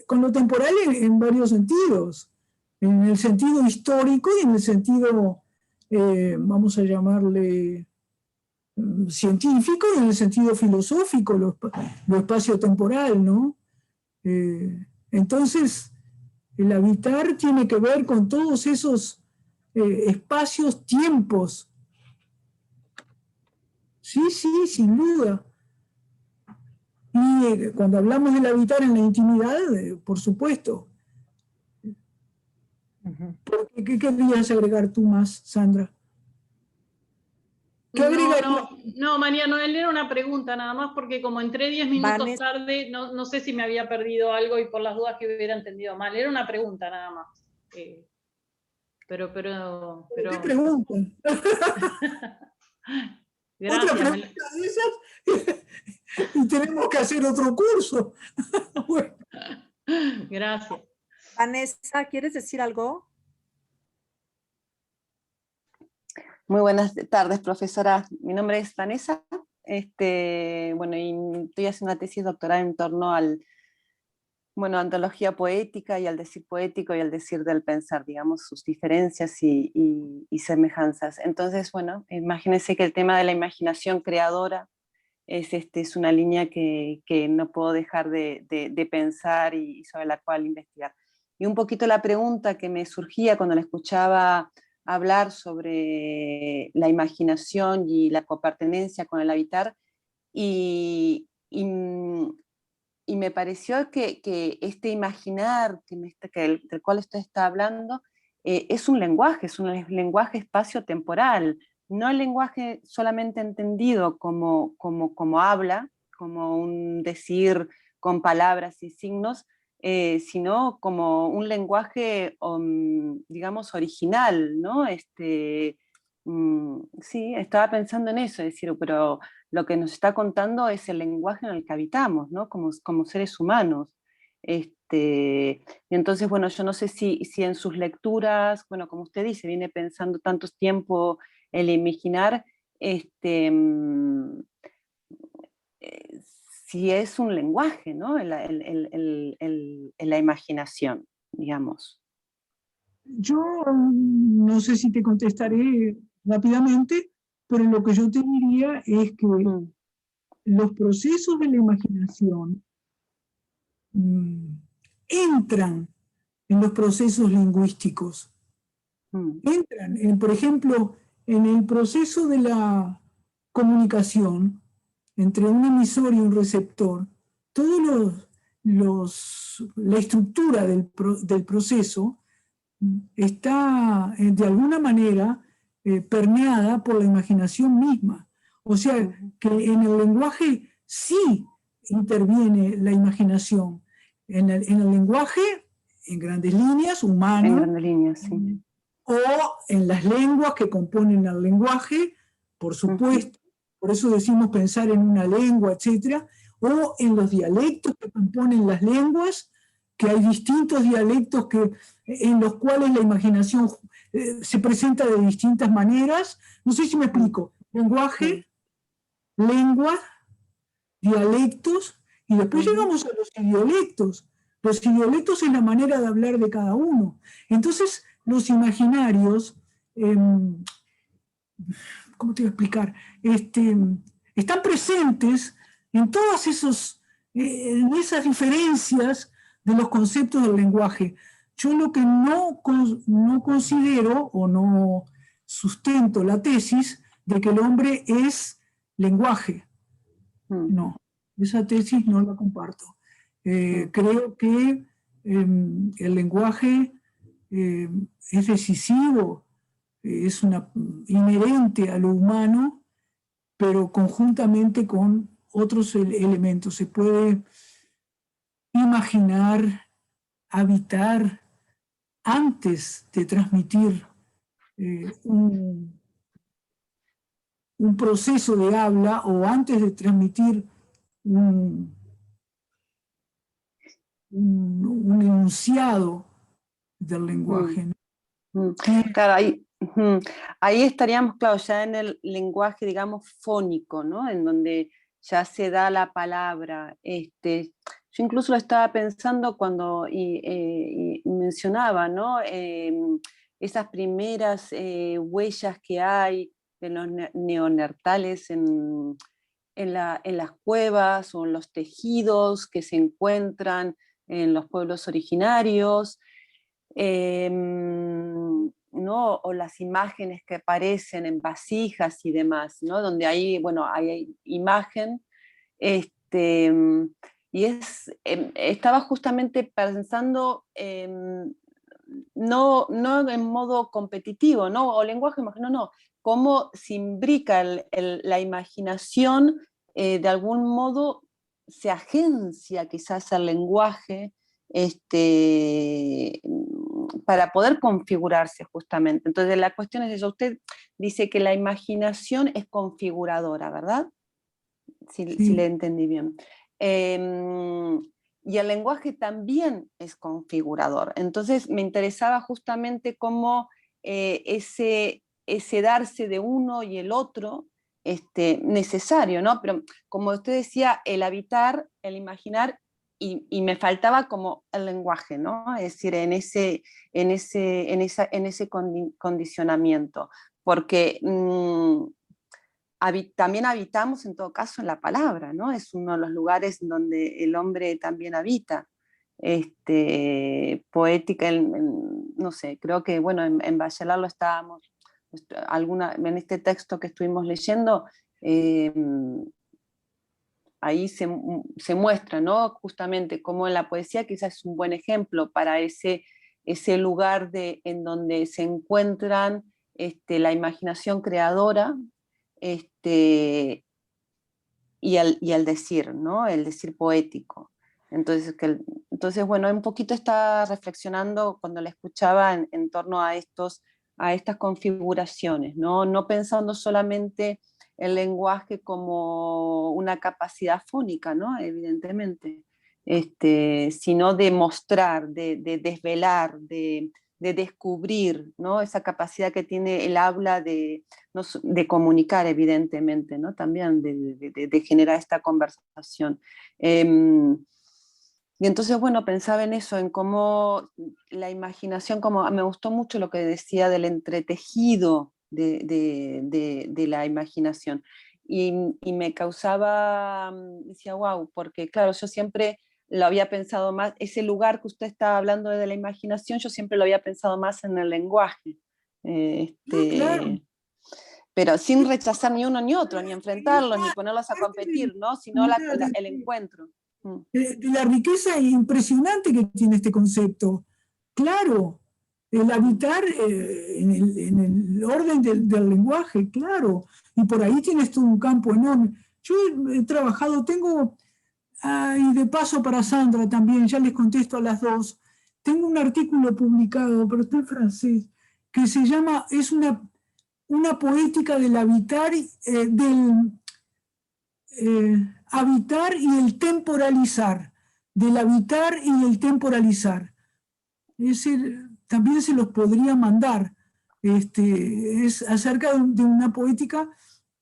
con lo temporal en varios sentidos. En el sentido histórico y en el sentido, vamos a llamarle científico, y en el sentido filosófico, lo espacio-temporal, ¿no? Entonces, el habitar tiene que ver con todos esos espacios, tiempos. Sí, sin duda. Y cuando hablamos del habitar en la intimidad, por supuesto. ¿Qué querías agregar tú más, Sandra? ¿Qué agregarías? No, María Noel, era una pregunta nada más, porque como entré 10 minutos tarde, no sé si me había perdido algo y por las dudas que hubiera entendido mal. Era una pregunta nada más. Pero... ¿Qué pregunta? Gracias. ¿Otra pregunta de esas? Y tenemos que hacer otro curso. Bueno. Gracias. Vanessa, ¿quieres decir algo? Muy buenas tardes, profesora. Mi nombre es Vanessa. Bueno, y estoy haciendo una tesis doctoral en torno al, antología poética y al decir poético y al decir del pensar, digamos, sus diferencias y semejanzas. Entonces, bueno, imagínense que el tema de la imaginación creadora es una línea que no puedo dejar de pensar y sobre la cual investigar. Y un poquito la pregunta que me surgía cuando la escuchaba hablar sobre la imaginación y la copertenencia con el habitar, y me pareció que este imaginar del cual usted está hablando es un lenguaje espacio-temporal, no el lenguaje solamente entendido como habla, como un decir con palabras y signos, sino como un lenguaje, digamos, original, ¿no? Sí, estaba pensando en eso, es decir, pero lo que nos está contando es el lenguaje en el que habitamos, ¿no? Como seres humanos. Y entonces, bueno, yo no sé si en sus lecturas, bueno, como usted dice, viene pensando tanto tiempo el imaginar, si es un lenguaje, ¿no? La imaginación, digamos. Yo no sé si te contestaré rápidamente, pero lo que yo te diría es que los procesos de la imaginación entran en los procesos lingüísticos. Entran, por ejemplo, en el proceso de la comunicación entre un emisor y un receptor. Todos la estructura del proceso está de alguna manera permeada por la imaginación misma. O sea, que en el lenguaje sí interviene la imaginación. En el lenguaje, en grandes líneas, humano. En grandes líneas, sí. O en las lenguas que componen el lenguaje, por supuesto. Por eso decimos pensar en una lengua, etcétera. O en los dialectos que componen las lenguas, que hay distintos dialectos en los cuales la imaginación se presenta de distintas maneras. No sé si me explico. Lenguaje, lengua, dialectos, y después llegamos a los idiolectos. Los idiolectos es la manera de hablar de cada uno. Entonces, los imaginarios, ¿cómo te voy a explicar? Están presentes en todas en esas diferencias de los conceptos del lenguaje. Yo lo que no considero o no sustento la tesis de que el hombre es lenguaje. No, esa tesis no la comparto. Creo que el lenguaje es decisivo, es inherente a lo humano, pero conjuntamente con otros elementos. Se puede imaginar, habitar, antes de transmitir un proceso de habla o antes de transmitir un enunciado del lenguaje. Claro, ahí estaríamos, claro, ya en el lenguaje, digamos, fónico, ¿no? En donde ya se da la palabra. Yo incluso lo estaba pensando cuando y mencionaba, ¿no? Esas primeras huellas que hay de los neandertales en las cuevas o en los tejidos que se encuentran en los pueblos originarios, ¿no? O las imágenes que aparecen en vasijas y demás, ¿no? Donde hay, bueno, hay imagen, y estaba justamente pensando, no en modo competitivo, ¿no? O lenguaje, no, cómo se imbrica la imaginación, de algún modo se agencia quizás al lenguaje, para poder configurarse justamente. Entonces la cuestión es eso, usted dice que la imaginación es configuradora, ¿verdad? Si le entendí bien. Y el lenguaje también es configurador. Entonces me interesaba justamente cómo ese darse de uno y el otro, necesario, ¿no? Pero como usted decía, el habitar, el imaginar, y me faltaba como el lenguaje, ¿no? Es decir, en ese condicionamiento, porque también habitamos en todo caso en la palabra, ¿no? Es uno de los lugares donde el hombre también habita. Poética, no sé, creo que, bueno, en Bachelard lo estábamos, en este texto que estuvimos leyendo, ahí se muestra, ¿no? Justamente cómo en la poesía quizás es un buen ejemplo para ese lugar en donde se encuentran la imaginación creadora, y el decir, ¿no? El decir poético. Entonces, bueno, un poquito estaba reflexionando cuando la escuchaba en torno a estas configuraciones, ¿no? No pensando solamente el lenguaje como una capacidad fónica, ¿no? Evidentemente, sino de mostrar, de desvelar, de descubrir, ¿no? Esa capacidad que tiene el habla de comunicar, evidentemente, ¿no? También de generar esta conversación. Y entonces, bueno, pensaba en eso, en cómo la imaginación, me gustó mucho lo que decía del entretejido de la imaginación. Y me causaba, decía, wow, porque claro, yo siempre lo había pensado más, ese lugar que usted estaba hablando de la imaginación, yo siempre lo había pensado más en el lenguaje. Claro. Pero sin rechazar ni uno ni otro, ni enfrentarlos, ni ponerlos a competir, ¿no? Sino el encuentro. de la riqueza impresionante que tiene este concepto. Claro, el habitar en el orden del lenguaje, claro, y por ahí tienes todo un campo enorme. Yo he trabajado, y de paso para Sandra también, ya les contesto a las dos, tengo un artículo publicado, pero está en francés, que se llama, es una poética del habitar, habitar y el temporalizar, del habitar y el temporalizar. Es decir, también se los podría mandar. Es acerca de una poética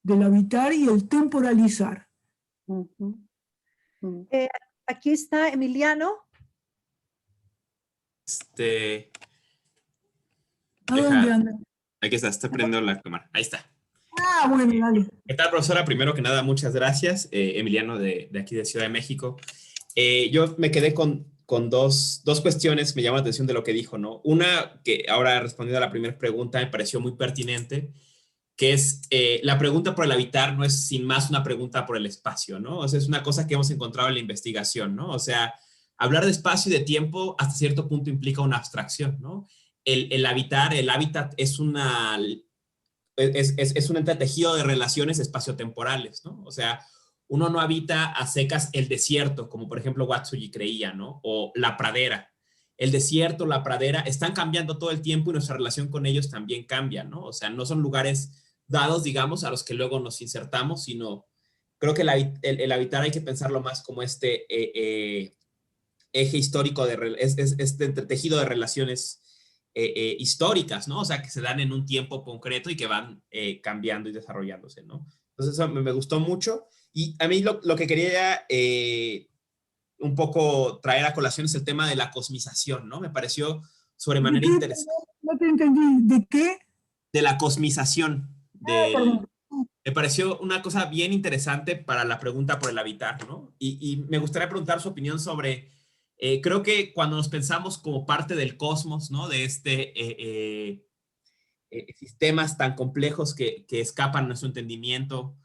del habitar y el temporalizar. Aquí está Emiliano. ¿A dónde anda? Aquí está prendiendo la cámara. Ahí está. Ah, bueno, dale. ¿Qué tal, profesora? Primero que nada, muchas gracias. Emiliano de aquí de Ciudad de México. Yo me quedé con dos cuestiones que me llaman la atención de lo que dijo, ¿no? Una, que ahora respondiendo a la primera pregunta, me pareció muy pertinente, que es la pregunta por el habitar no es sin más una pregunta por el espacio, ¿no? O sea, es una cosa que hemos encontrado en la investigación, ¿no? O sea, hablar de espacio y de tiempo hasta cierto punto implica una abstracción, ¿no? El habitar, el hábitat es un entretejido de relaciones espaciotemporales, ¿no? O sea, uno no habita a secas el desierto, como por ejemplo Watsuji creía, ¿no? O la pradera. El desierto, la pradera, están cambiando todo el tiempo y nuestra relación con ellos también cambia, ¿no? O sea, no son lugares dados, digamos, a los que luego nos insertamos, sino creo que el habitar hay que pensarlo más como este eje histórico, este entretejido de relaciones históricas, ¿no? O sea, que se dan en un tiempo concreto y que van cambiando y desarrollándose, ¿no? Entonces eso me gustó mucho. Y a mí lo que quería un poco traer a colación es el tema de la cosmización, ¿no? Me pareció sobremanera interesante. No te entendí. ¿De qué? De la cosmización. Me pareció una cosa bien interesante para la pregunta por el habitar, ¿no? Y me gustaría preguntar su opinión sobre, creo que cuando nos pensamos como parte del cosmos, ¿no? De sistemas tan complejos que escapan a nuestro entendimiento,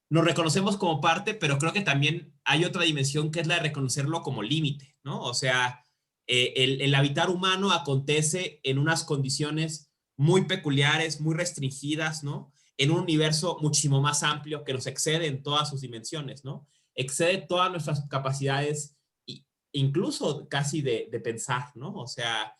nos reconocemos como parte, pero creo que también hay otra dimensión que es la de reconocerlo como límite, ¿no? O sea, el habitar humano acontece en unas condiciones muy peculiares, muy restringidas, ¿no? En un universo muchísimo más amplio que nos excede en todas sus dimensiones, ¿no? Excede todas nuestras capacidades, incluso casi de pensar, ¿no? O sea,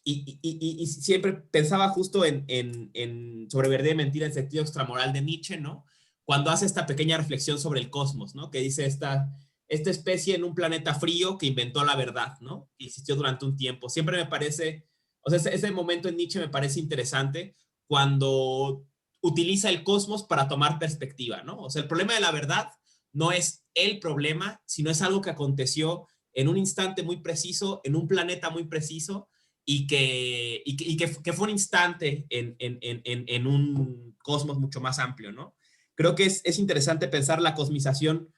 y siempre pensaba justo sobre Verdad y Mentira, el sentido extramoral de Nietzsche, ¿no? Cuando hace esta pequeña reflexión sobre el cosmos, ¿no? Que dice esta especie en un planeta frío que inventó la verdad, ¿no? Que existió durante un tiempo. Siempre me parece, o sea, ese momento en Nietzsche me parece interesante cuando utiliza el cosmos para tomar perspectiva, ¿no? O sea, el problema de la verdad no es el problema, sino es algo que aconteció en un instante muy preciso, en un planeta muy preciso, y que fue un instante en un cosmos mucho más amplio, ¿no? Creo que es interesante pensar la cosmización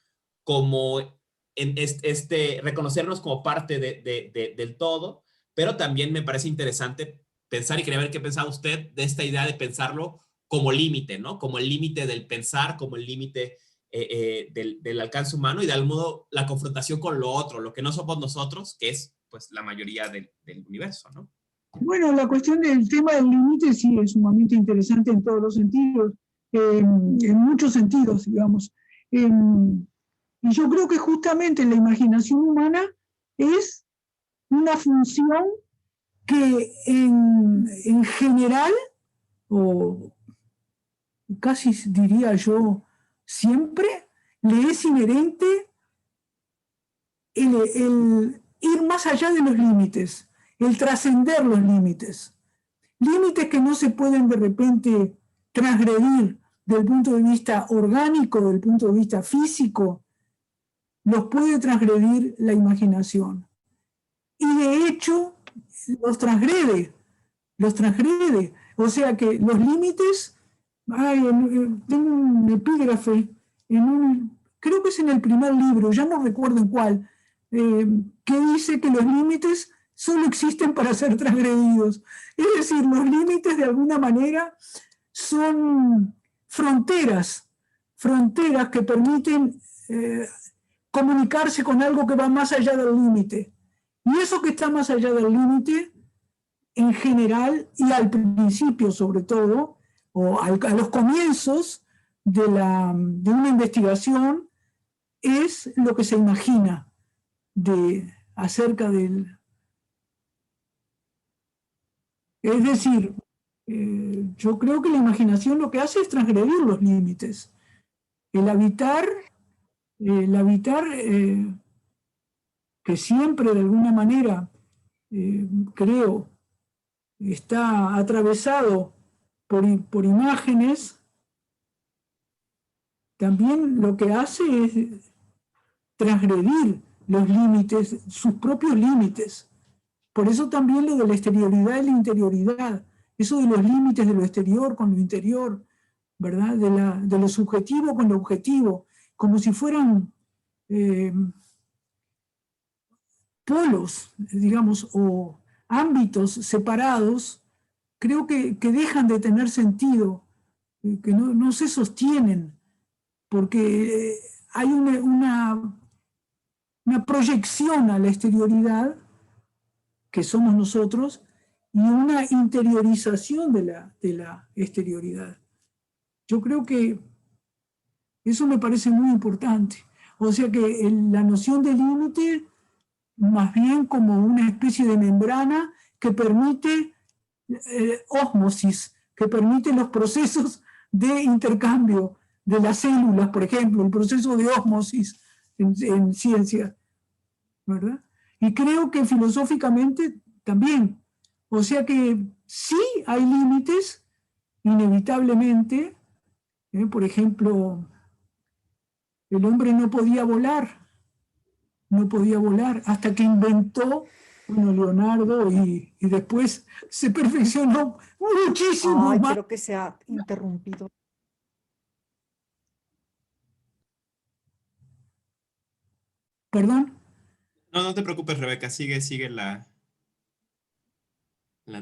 como reconocernos como parte del todo, pero también me parece interesante pensar, y quería ver qué pensaba usted de esta idea de pensarlo como límite, ¿no? Como el límite del pensar, como el límite del alcance humano y de algún modo la confrontación con lo otro, lo que no somos nosotros, que es pues la mayoría del universo, ¿no? Bueno, la cuestión del tema del límite sí es sumamente interesante en todos los sentidos, en muchos sentidos, digamos. Y yo creo que justamente la imaginación humana es una función que en general, o casi diría yo siempre, le es inherente el ir más allá de los límites, el trascender los límites. Límites que no se pueden de repente transgredir del punto de vista orgánico, del punto de vista físico, los puede transgredir la imaginación. Y de hecho, los transgrede. O sea que los límites, tengo un epígrafe, creo que es en el primer libro, ya no recuerdo en cuál, que dice que los límites solo existen para ser transgredidos. Es decir, los límites de alguna manera son fronteras fronteras que permiten comunicarse con algo que va más allá del límite. Y eso que está más allá del límite, en general, y al principio sobre todo, o a los comienzos de una investigación, es lo que se imagina acerca del... Es decir, yo creo que la imaginación lo que hace es transgredir los límites. El habitar, que siempre de alguna manera, creo, está atravesado por imágenes, también lo que hace es transgredir los límites, sus propios límites. Por eso también lo de la exterioridad y la interioridad, eso de los límites de lo exterior con lo interior, ¿verdad? De lo subjetivo con lo objetivo, como si fueran polos, digamos, o ámbitos separados, creo que dejan de tener sentido, que no se sostienen, porque hay una proyección a la exterioridad, que somos nosotros, y una interiorización de la exterioridad. Yo creo que eso me parece muy importante. O sea que la noción de límite, más bien como una especie de membrana que permite ósmosis, que permite los procesos de intercambio de las células, por ejemplo, el proceso de ósmosis en ciencia, ¿verdad? Y creo que filosóficamente también. O sea que sí hay límites, inevitablemente. Por ejemplo, el hombre no podía volar hasta que inventó, bueno, Leonardo, y después se perfeccionó muchísimo Ay, más. creo que se ha interrumpido. ¿Perdón? No, no te preocupes, Rebeca, sigue la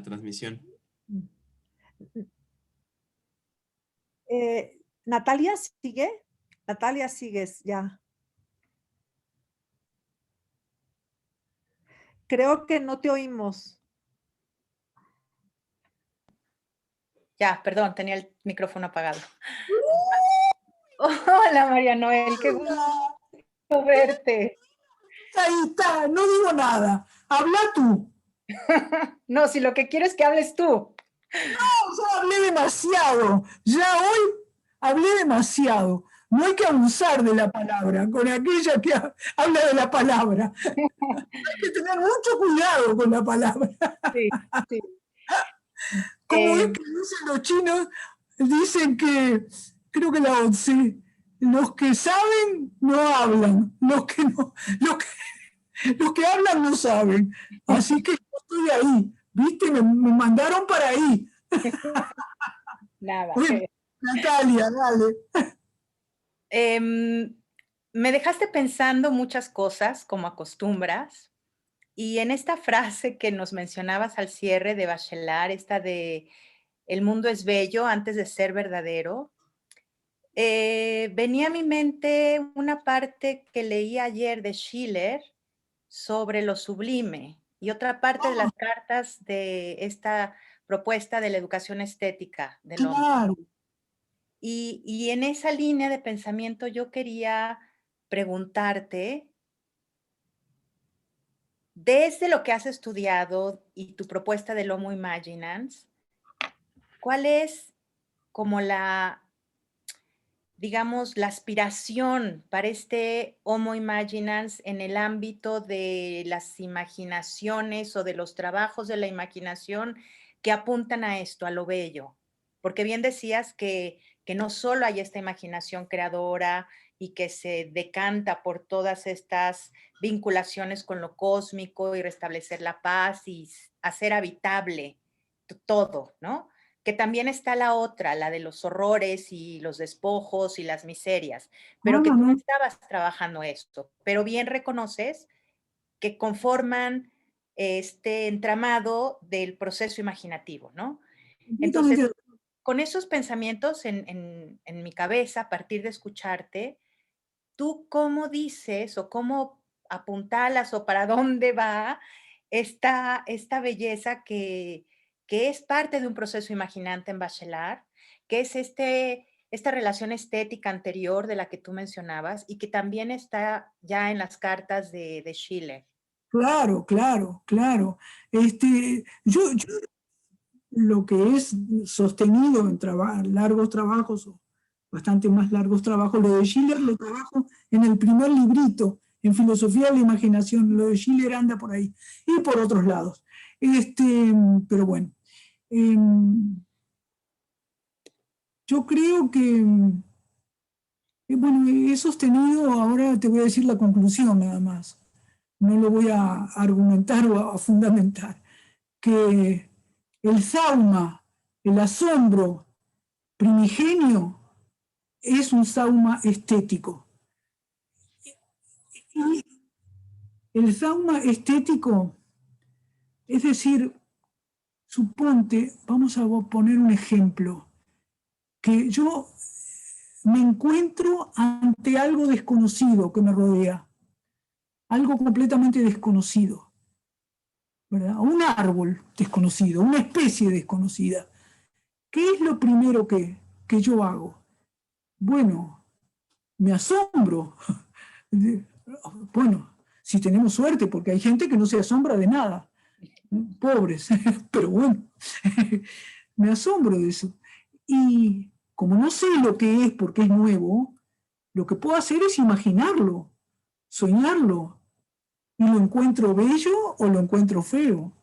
transmisión. Natalia, ¿sigue? Natalia, sigues ya. Creo que no te oímos. Ya, perdón, tenía el micrófono apagado. Hola, María Noel, qué gusto verte. Ahí está, no digo nada. Habla tú. No, si lo que quiero es que hables tú. No, ya hablé demasiado. Ya hoy hablé demasiado. No hay que abusar de la palabra con aquella que habla de la palabra. Hay que tener mucho cuidado con la palabra. Sí, sí. Como es que dicen los chinos, dicen que, creo que la OTSE, los que saben no hablan, los que hablan no saben. Así que yo estoy ahí, ¿viste? Me mandaron para ahí. Nada. Bueno, Natalia, dale. Me dejaste pensando muchas cosas, como acostumbras, y en esta frase que nos mencionabas al cierre de Bachelard, esta de el mundo es bello antes de ser verdadero, venía a mi mente una parte que leí ayer de Schiller sobre lo sublime y otra parte de las cartas de esta propuesta de la educación estética del hombre. Claro. Y en esa línea de pensamiento yo quería preguntarte, desde lo que has estudiado y tu propuesta del Homo Imaginans, ¿cuál es como digamos, la aspiración para este Homo Imaginans en el ámbito de las imaginaciones o de los trabajos de la imaginación que apuntan a esto, a lo bello? Porque bien decías que no solo hay esta imaginación creadora y que se decanta por todas estas vinculaciones con lo cósmico y restablecer la paz y hacer habitable todo, ¿no? Que también está la otra, la de los horrores y los despojos y las miserias, pero que tú no estabas trabajando esto, pero bien reconoces que conforman este entramado del proceso imaginativo, ¿no? Entonces, con esos pensamientos en mi cabeza, a partir de escucharte, ¿tú cómo dices o cómo apuntalas o para dónde va esta belleza que es parte de un proceso imaginante en Bachelard, que es esta relación estética anterior de la que tú mencionabas y que también está ya en las cartas de Schiller? Claro, claro, claro. Yo lo que es sostenido en largos trabajos, o bastante más largos trabajos, lo de Schiller lo trabajo en el primer librito, en Filosofía de la Imaginación. Lo de Schiller anda por ahí y por otros lados. Pero bueno, yo creo que, bueno, he sostenido, ahora te voy a decir la conclusión nada más, no lo voy a argumentar o a fundamentar, que el sauma, el asombro primigenio, es un sauma estético. Y el sauma estético, es decir, suponte, vamos a poner un ejemplo, que yo me encuentro ante algo desconocido que me rodea, algo completamente desconocido, ¿verdad? Un árbol desconocido, una especie desconocida. ¿Qué es lo primero que yo hago? Bueno, me asombro. Bueno, si tenemos suerte, porque hay gente que no se asombra de nada. Pobres, pero bueno, me asombro de eso. Y como no sé lo que es porque es nuevo, lo que puedo hacer es imaginarlo, soñarlo, y lo encuentro bello o lo encuentro feo.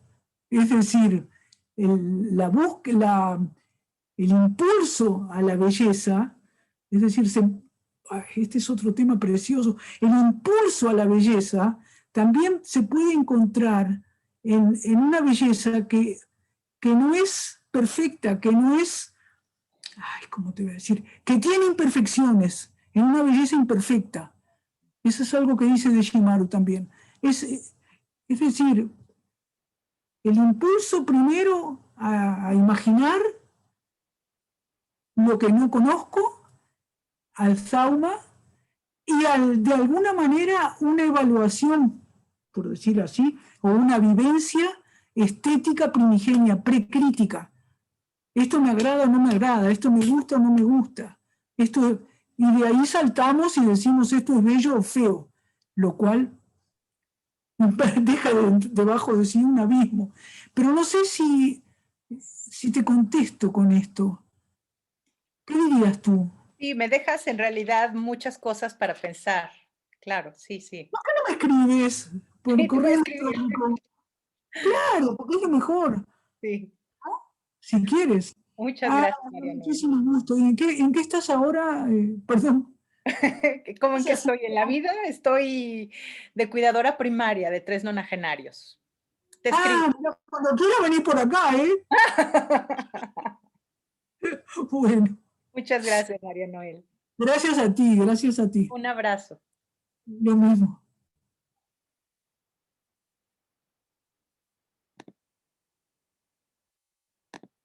Es decir, la búsqueda, el impulso a la belleza, es decir, este es otro tema precioso, el impulso a la belleza también se puede encontrar en una belleza que no es perfecta, que no es, ¿cómo te voy a decir? Que tiene imperfecciones, en una belleza imperfecta. Eso es algo que dice Deshimaru también. Es decir, el impulso primero a imaginar lo que no conozco, al sauma, y de alguna manera una evaluación, por decirlo así, o una vivencia estética primigenia, precrítica. Esto me agrada o no me agrada, esto me gusta o no me gusta. Y de ahí saltamos y decimos esto es bello o feo, lo cual deja debajo de sí un abismo. Pero no sé si te contesto con esto. ¿Qué dirías tú? Sí, me dejas en realidad muchas cosas para pensar. Claro, sí, sí. ¿Por qué no me escribes por Sí, te voy a correo escribir. electrónico? Claro, porque es lo mejor, Sí. si quieres. Muchas gracias, María Noel. Muchísimo gusto. ¿Y en qué estás ahora? Perdón. ¿Cómo en qué estoy en la vida? Estoy de cuidadora primaria de 3 nonagenarios. Te escribo. Mira, cuando quiera venir por acá, ¿eh? Bueno, Muchas gracias, María Noel. gracias a ti, gracias a ti. Un abrazo. Lo mismo.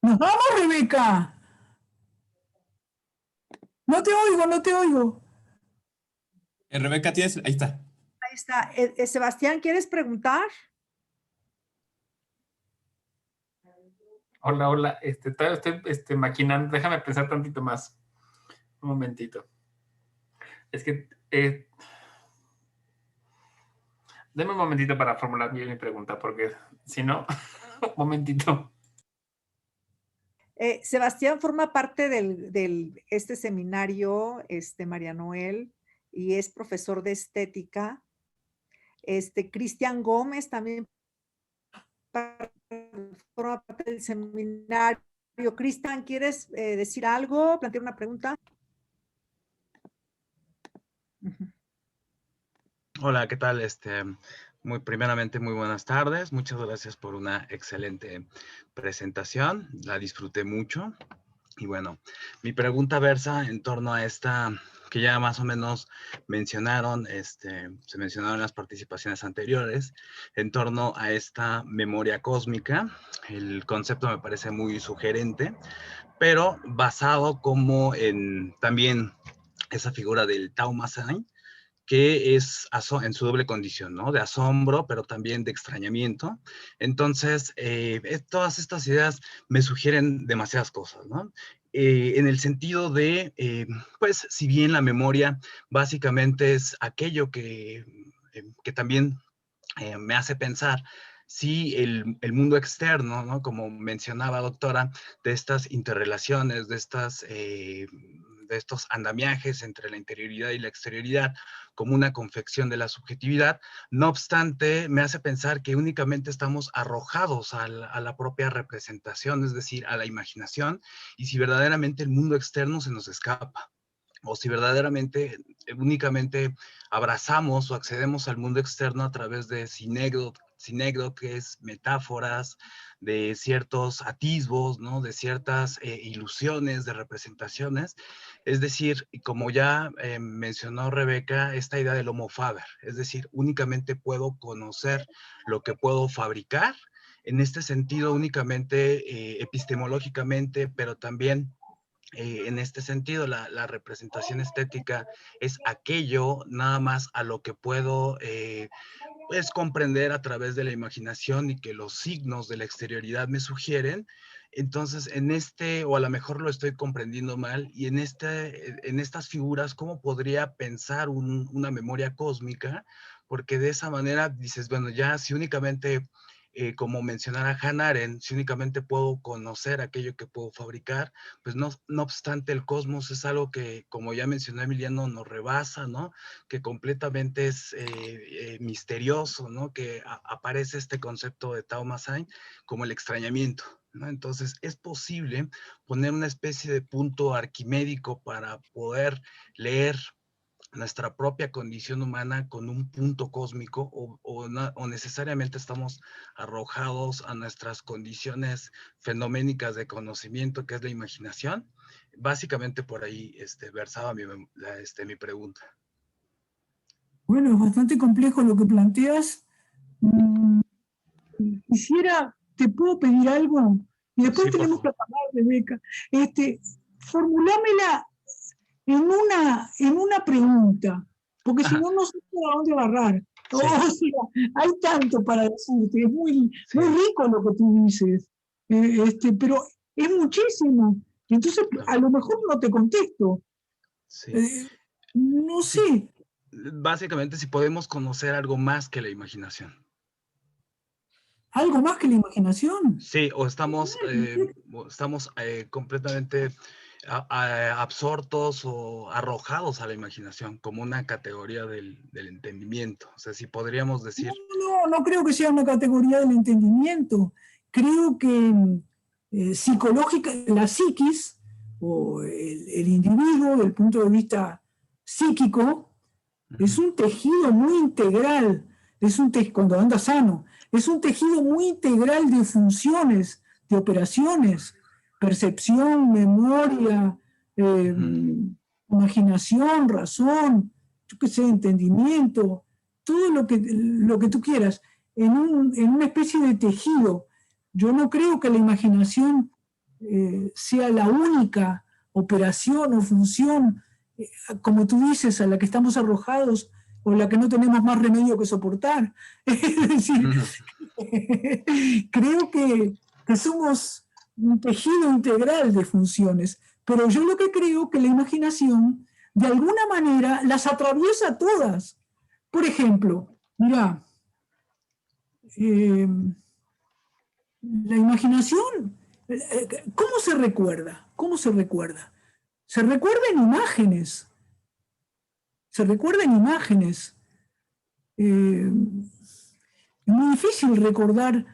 ¡Nos vamos, Rebeca! No te oigo, no te oigo. Rebeca, tienes, ahí está. Ahí está. Sebastián, ¿quieres preguntar? Hola, hola. Todavía estoy maquinando. Déjame pensar tantito más. Un momentito. Es que... deme un momentito para formular bien mi pregunta, porque si no... un momentito. Sebastián forma parte este seminario, María Noel, y es profesor de estética. Cristian Gómez también forma parte del seminario. Cristian, ¿quieres decir algo? ¿Plantear una pregunta? Hola, ¿qué tal? Primeramente, muy buenas tardes. Muchas gracias por una excelente presentación. La disfruté mucho. Y bueno, mi pregunta versa en torno a esta que ya más o menos mencionaron, se mencionaron en las participaciones anteriores, en torno a esta memoria cósmica. El concepto me parece muy sugerente, pero basado como en también esa figura del Taumasain, que es en su doble condición, ¿no? De asombro, pero también de extrañamiento. Entonces, todas estas ideas me sugieren demasiadas cosas, ¿no? En el sentido de, pues, si bien la memoria básicamente es aquello que también me hace pensar si el mundo externo, ¿no? Como mencionaba doctora, de estas interrelaciones, de estos andamiajes entre la interioridad y la exterioridad, como una confección de la subjetividad. No obstante, me hace pensar que únicamente estamos arrojados a la propia representación, es decir, a la imaginación, y si verdaderamente el mundo externo se nos escapa, o si verdaderamente únicamente abrazamos o accedemos al mundo externo a través de sinécdoques, metáforas, de ciertos atisbos, ¿no? De ciertas ilusiones, de representaciones. Es decir, como ya mencionó Rebeca, esta idea del homo faber, es decir, únicamente puedo conocer lo que puedo fabricar, en este sentido únicamente epistemológicamente, pero también en este sentido, la representación estética es aquello nada más a lo que puedo pues, comprender a través de la imaginación y que los signos de la exterioridad me sugieren. Entonces, o a lo mejor lo estoy comprendiendo mal, y en estas figuras, ¿cómo podría pensar una memoria cósmica? Porque de esa manera dices, bueno, ya si únicamente como mencionara Hannah Arendt, si únicamente puedo conocer aquello que puedo fabricar, pues no obstante el cosmos es algo que, como ya mencionó Emiliano, nos rebasa, ¿no? Que completamente es misterioso, ¿no? Que aparece este concepto de Taumasain como el extrañamiento, ¿no? Entonces, es posible poner una especie de punto arquimédico para poder leer nuestra propia condición humana con un punto cósmico, o necesariamente estamos arrojados a nuestras condiciones fenoménicas de conocimiento, que es la imaginación. Básicamente por ahí versaba mi pregunta. Bueno, es bastante complejo lo que planteas. ¿Te puedo pedir algo? Y después Sí, tenemos que acabar, Rebeca. Formulámela en una pregunta, porque si no, no sé a dónde agarrar. Sí. O sea, hay tanto para decirte, es muy rico lo que tú dices, pero es muchísimo. Entonces, a lo mejor no te contesto. Sí. No sé. Sí. Básicamente, si podemos conocer algo más que la imaginación. ¿Algo más que la imaginación? Sí, o estamos completamente absortos o arrojados a la imaginación como una categoría del entendimiento. O sea, si podríamos decir... No creo que sea una categoría del entendimiento. Creo que psicológica, la psiquis, o el individuo, desde el punto de vista psíquico, es un tejido muy integral, cuando anda sano, es un tejido muy integral de funciones, de operaciones, percepción, memoria, imaginación, razón, yo qué sé, entendimiento, todo lo que tú quieras, en una especie de tejido. Yo no creo que la imaginación sea la única operación o función, como tú dices, a la que estamos arrojados o la que no tenemos más remedio que soportar. Es decir, creo que somos un tejido integral de funciones, pero yo lo que creo que la imaginación, de alguna manera, las atraviesa todas. Por ejemplo, mira, la imaginación, ¿cómo se recuerda? ¿Cómo se recuerda? Se recuerda en imágenes. Se recuerda en imágenes. Es muy difícil recordar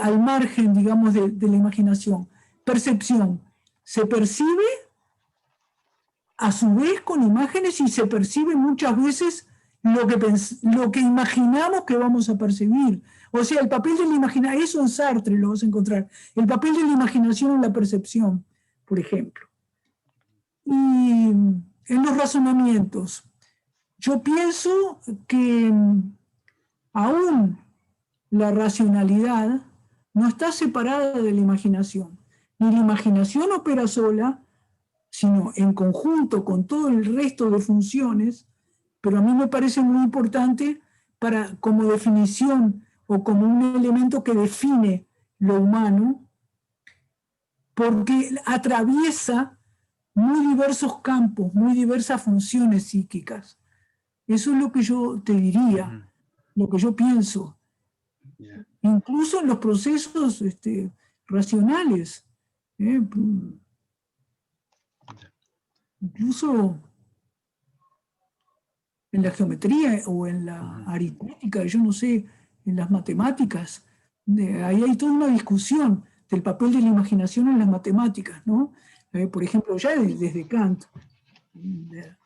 al margen, digamos, de la imaginación. Percepción. Se percibe a su vez con imágenes y se percibe muchas veces lo que imaginamos que vamos a percibir. O sea, el papel de la imaginación, eso en Sartre lo vas a encontrar, el papel de la imaginación en la percepción, por ejemplo. Y en los razonamientos, yo pienso que aún la racionalidad no está separada de la imaginación. ni la imaginación opera sola, sino en conjunto con todo el resto de funciones, pero a mí me parece muy importante como definición o como un elemento que define lo humano, porque atraviesa muy diversos campos, muy diversas funciones psíquicas. Eso es lo que yo te diría, lo que yo pienso. Yeah. Incluso en los procesos racionales. Incluso en la geometría o en la aritmética, yo no sé, en las matemáticas. Ahí hay toda una discusión del papel de la imaginación en las matemáticas, ¿no? Por ejemplo, ya desde Kant, en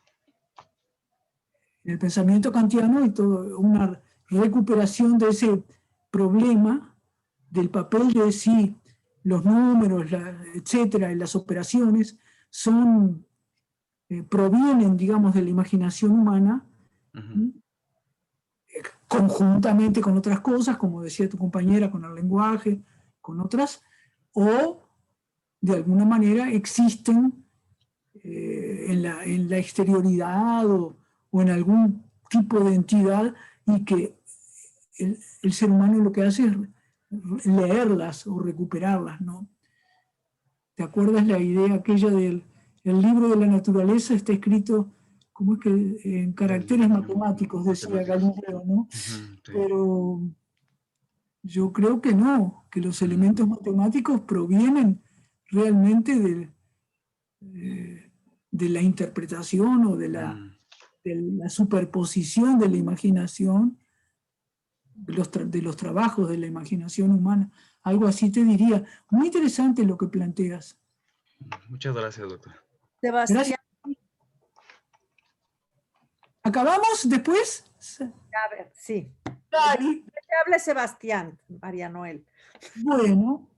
el pensamiento kantiano hay toda una recuperación de ese problema del papel de si los números, etcétera, y las operaciones provienen, digamos, de la imaginación humana, conjuntamente con otras cosas, como decía tu compañera, con el lenguaje, con otras, o de alguna manera existen en la exterioridad o en algún tipo de entidad, y que el ser humano lo que hace es leerlas o recuperarlas, ¿no? ¿Te acuerdas la idea aquella del libro de la naturaleza está escrito, ¿cómo es que? En caracteres matemáticos, decía Galileo, ¿no? Sí. Pero yo creo que no, que los elementos matemáticos provienen realmente de la interpretación o de la superposición de la imaginación, de los trabajos de la imaginación humana. Algo así te diría. Muy interesante lo que planteas. Muchas gracias, doctor. Sebastián. Gracias. ¿Acabamos después? A ver, sí. Ay, Que hable Sebastián, María Noel. bueno.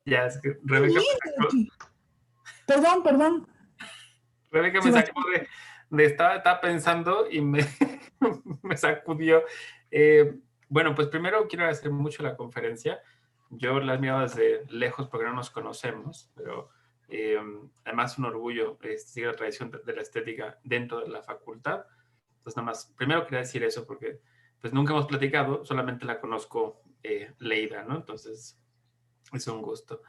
Ya, es que Rebeca Perdón. Rebeca me sacó estaba pensando y me sacudió. Bueno, pues primero quiero agradecer mucho la conferencia. Yo la he mirado desde lejos porque no nos conocemos, pero además un orgullo seguir la tradición de la estética dentro de la facultad. Entonces, nada más, primero quería decir eso porque pues nunca hemos platicado, solamente la conozco leída, ¿no? Entonces, es un gusto.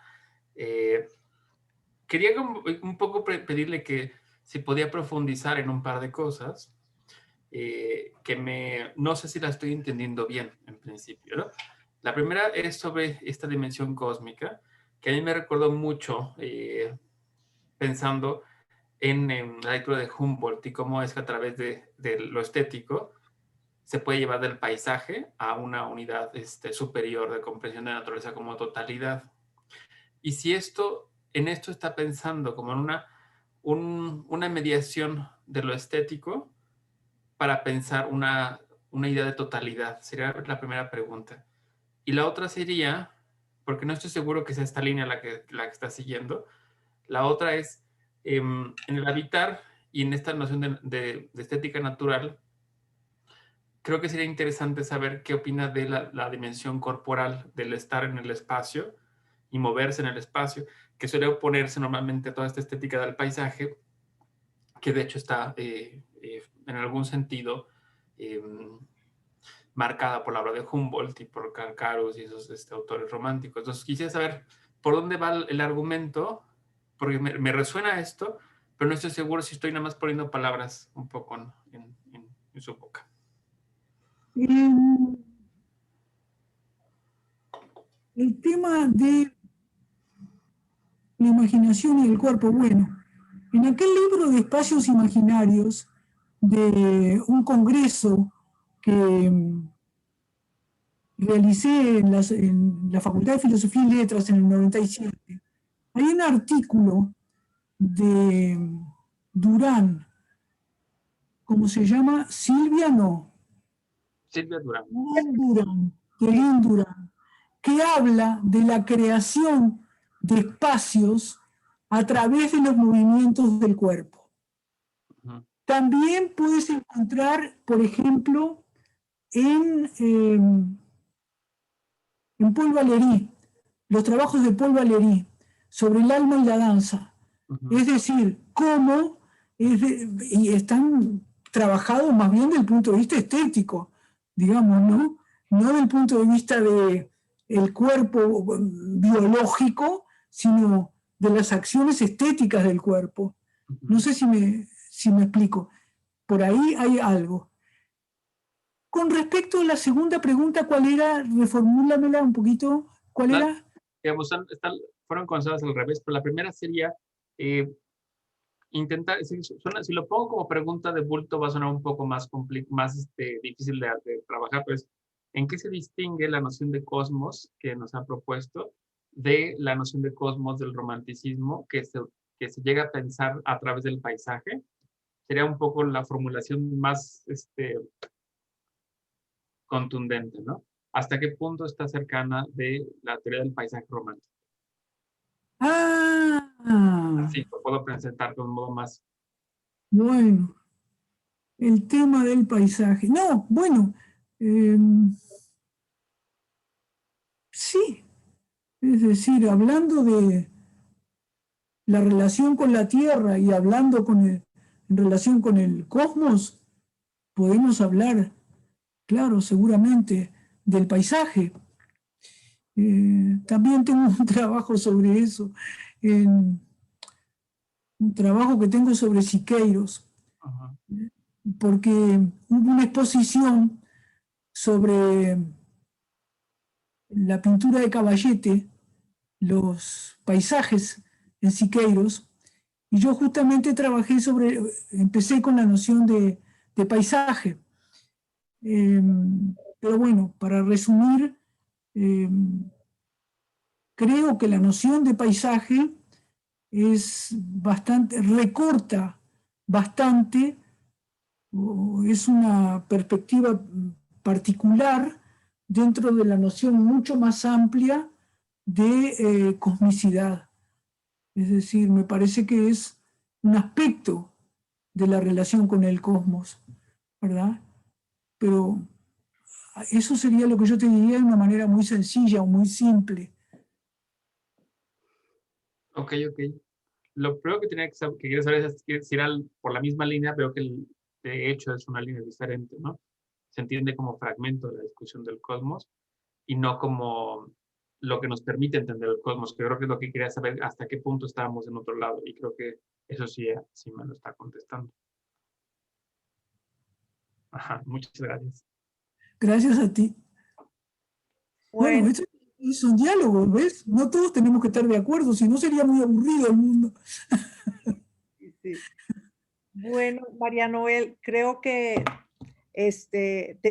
Quería un poco pedirle que si podía profundizar en un par de cosas no sé si la estoy entendiendo bien en principio, ¿no? La primera es sobre esta dimensión cósmica, que a mí me recordó mucho pensando en la lectura de Humboldt y cómo es que a través de lo estético se puede llevar del paisaje a una unidad superior de comprensión de la naturaleza como totalidad. Y si en esto está pensando como en una mediación de lo estético para pensar una idea de totalidad, sería la primera pregunta. Y la otra sería, porque no estoy seguro que sea esta línea la que está siguiendo, la otra es, en el habitar y en esta noción de estética natural, creo que sería interesante saber qué opina de la dimensión corporal, del estar en el espacio y moverse en el espacio, que suele oponerse normalmente a toda esta estética del paisaje, que de hecho está en algún sentido marcada por la obra de Humboldt y por Carcarus y esos autores románticos. Entonces quisiera saber por dónde va el argumento, porque me resuena esto, pero no estoy seguro si estoy nada más poniendo palabras un poco en su boca. El tema de la imaginación y el cuerpo, bueno, en aquel libro de espacios imaginarios de un congreso que realicé en la Facultad de Filosofía y Letras en el 97, hay un artículo de Durán, ¿cómo se llama? Silvia Durán, que habla de la creación de espacios a través de los movimientos del cuerpo. También puedes encontrar, por ejemplo, en Paul Valéry, los trabajos de Paul Valéry sobre el alma y la danza. Ujú. Es decir, cómo y están trabajados más bien desde el punto de vista estético, digamos, ¿no? No desde el punto de vista del cuerpo biológico, sino de las acciones estéticas del cuerpo. No sé si me explico. Por ahí hay algo. Con respecto a la segunda pregunta, ¿cuál era? Reformúlamela un poquito. ¿Cuál era? Digamos, fueron consideradas al revés, pero la primera sería intentar, si lo pongo como pregunta de bulto va a sonar un poco más difícil de trabajar, pero ¿en qué se distingue la noción de cosmos que nos han propuesto de la noción de cosmos del romanticismo que se llega a pensar a través del paisaje? Sería un poco la formulación más contundente, ¿no? ¿Hasta qué punto está cercana de la teoría del paisaje romántico? Así lo puedo presentar de un modo más. Bueno, el tema del paisaje. No, bueno, sí. Es decir, hablando de la relación con la Tierra y hablando en relación con el cosmos, podemos hablar, claro, seguramente, del paisaje. También tengo un trabajo sobre eso, un trabajo que tengo sobre Siqueiros, porque hubo una exposición sobre la pintura de Caballete, los paisajes en Siqueiros, y yo justamente empecé con la noción de paisaje. Pero bueno, para resumir, creo que la noción de paisaje recorta bastante, es una perspectiva particular dentro de la noción mucho más amplia de cosmicidad. Es decir, me parece que es un aspecto de la relación con el cosmos, ¿verdad? Pero eso sería lo que yo te diría de una manera muy sencilla o muy simple. Ok. Lo primero que quiero saber es si era por la misma línea, pero que de hecho es una línea diferente, ¿no? Se entiende como fragmento de la discusión del cosmos y no como lo que nos permite entender el cosmos, que yo creo que es lo que quería saber, hasta qué punto estábamos en otro lado, y creo que eso sí me lo está contestando. Ajá, muchas gracias. Gracias a ti. Bueno, esto es un diálogo, ¿ves? No todos tenemos que estar de acuerdo, si no sería muy aburrido el mundo. Sí. Bueno, María Noel, creo que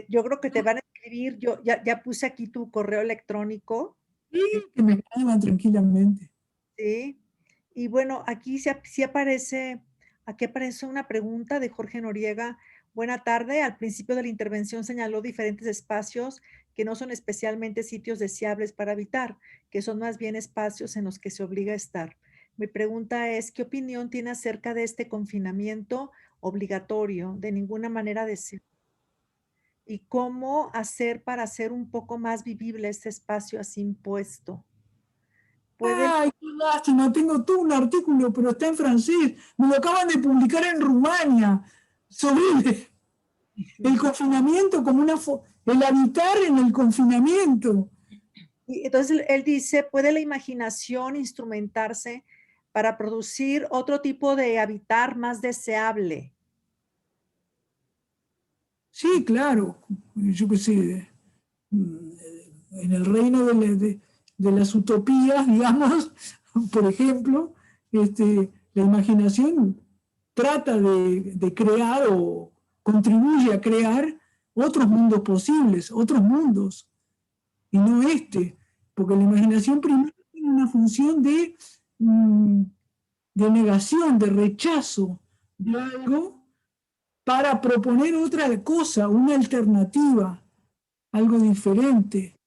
yo creo que te van a escribir, yo ya puse aquí tu correo electrónico. Sí, que me escriban tranquilamente. Sí, y bueno, aquí sí aparece, aquí aparece una pregunta de Jorge Noriega. Buena tarde, al principio de la intervención señaló diferentes espacios que no son especialmente sitios deseables para habitar, que son más bien espacios en los que se obliga a estar. Mi pregunta es, ¿qué opinión tiene acerca de este confinamiento obligatorio, de ninguna manera deseable? ¿Y cómo hacer para hacer un poco más vivible este espacio así impuesto? Ay, qué lástima, tengo todo un artículo, pero está en francés. Me lo acaban de publicar en Rumania sobre el confinamiento como el habitar en el confinamiento. Y entonces él dice, ¿puede la imaginación instrumentarse para producir otro tipo de habitar más deseable? Sí, claro, yo qué sé, en el reino de las utopías, digamos, por ejemplo, la imaginación trata de crear o contribuye a crear otros mundos posibles, otros mundos, y no porque la imaginación primero tiene una función de negación, de rechazo de algo para proponer otra cosa, una alternativa, algo diferente,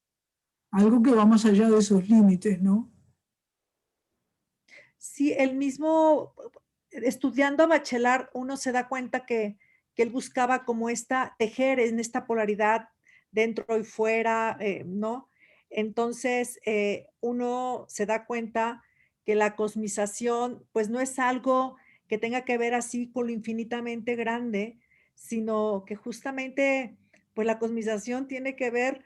algo que va más allá de esos límites, ¿no? Sí, el mismo, estudiando a Bachelard, uno se da cuenta que él buscaba como tejer en esta polaridad dentro y fuera, ¿no? Entonces, uno se da cuenta que la cosmización pues no es algo que tenga que ver así con lo infinitamente grande, sino que justamente pues la cosmización tiene que ver,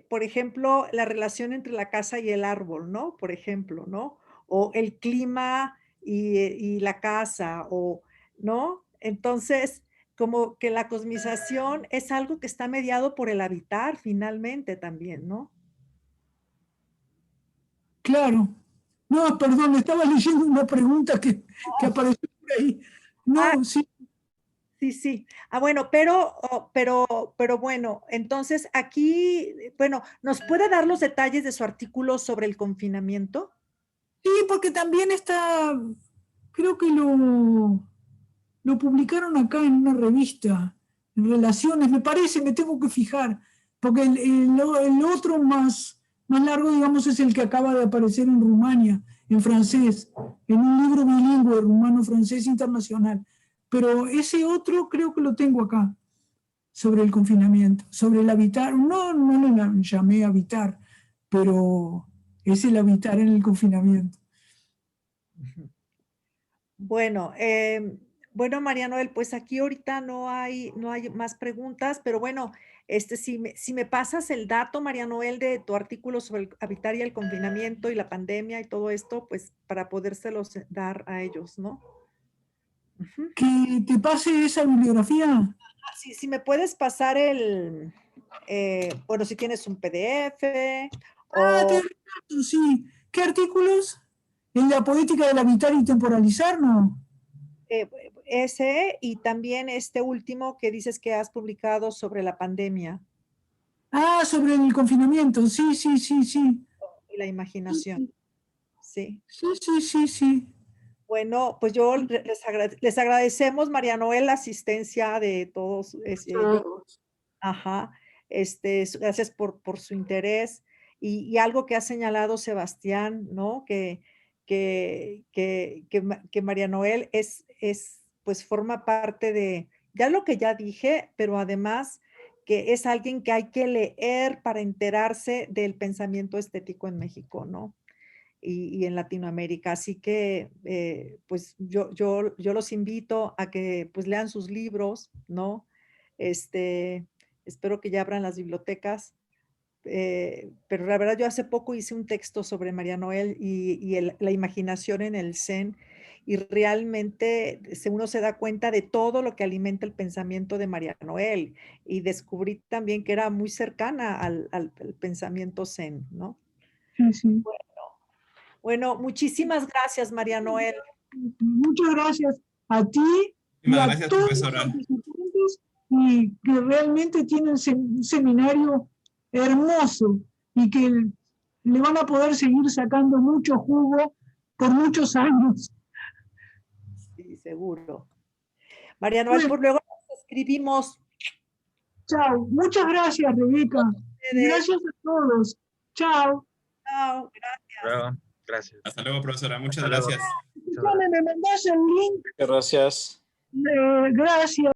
por ejemplo, la relación entre la casa y el árbol, ¿no? Por ejemplo, ¿no? O el clima y la casa, o, ¿no? Entonces, como que la cosmización es algo que está mediado por el habitar finalmente también, ¿no? Claro. No, perdón, estaba leyendo una pregunta que apareció por ahí. Ah, No, sí, sí, sí. Ah, bueno, pero bueno, entonces aquí, bueno, ¿nos puede dar los detalles de su artículo sobre el confinamiento? sí, porque también está, creo que lo publicaron acá en una revista, en Relaciones, me parece, me tengo que fijar, porque el otro más largo, digamos, es el que acaba de aparecer en Rumania, en francés, en un libro bilingüe, rumano-francés internacional. Pero ese otro creo que lo tengo acá, sobre el confinamiento, sobre el habitar. No le llamé habitar, pero es el habitar en el confinamiento. Bueno, bueno, María Noel, pues aquí ahorita no hay más preguntas, pero bueno, si me pasas el dato, María Noel, de tu artículo sobre el habitar y el confinamiento y la pandemia y todo esto, pues para podérselos dar a ellos, ¿no? Ujú. Que te pase esa bibliografía. Si me puedes pasar bueno, si tienes un PDF Ah, o sí. ¿Qué artículos? En la poética del habitar y temporalizar, ¿no? ese y también este último que dices que has publicado sobre la pandemia Ah, sobre el confinamiento. Sí, sí, sí, sí. y la imaginación. Sí. Sí, sí, sí, sí. Bueno, pues yo les agradecemos, María Noel, la asistencia de todos. Ajá, gracias por su interés. Y algo que ha señalado Sebastián, ¿no? Que María Noel pues forma parte de, ya lo que ya dije, pero además que es alguien que hay que leer para enterarse del pensamiento estético en México, ¿no? Y en Latinoamérica. Así que, pues yo los invito a que pues lean sus libros, ¿no? Espero que ya abran las bibliotecas. Pero la verdad yo hace poco hice un texto sobre María Noel y la imaginación en el Zen y realmente uno se da cuenta de todo lo que alimenta el pensamiento de María Noel y descubrí también que era muy cercana al pensamiento Zen, ¿no? Sí, sí. Bueno, muchísimas gracias, María Noel. Muchas gracias a ti y Muchísimas a gracias, todos los profesora. participantes y que realmente tienen un seminario hermoso y que le van a poder seguir sacando mucho jugo por muchos años. Sí, seguro. María Noel, Bueno, por luego nos escribimos. chao. Muchas gracias, Rebeca. Gracias a todos. Chao. Chao, gracias. Luego, gracias. Hasta luego, profesora. Muchas Hasta luego. gracias. ¿Me mandás el link? Gracias. Gracias.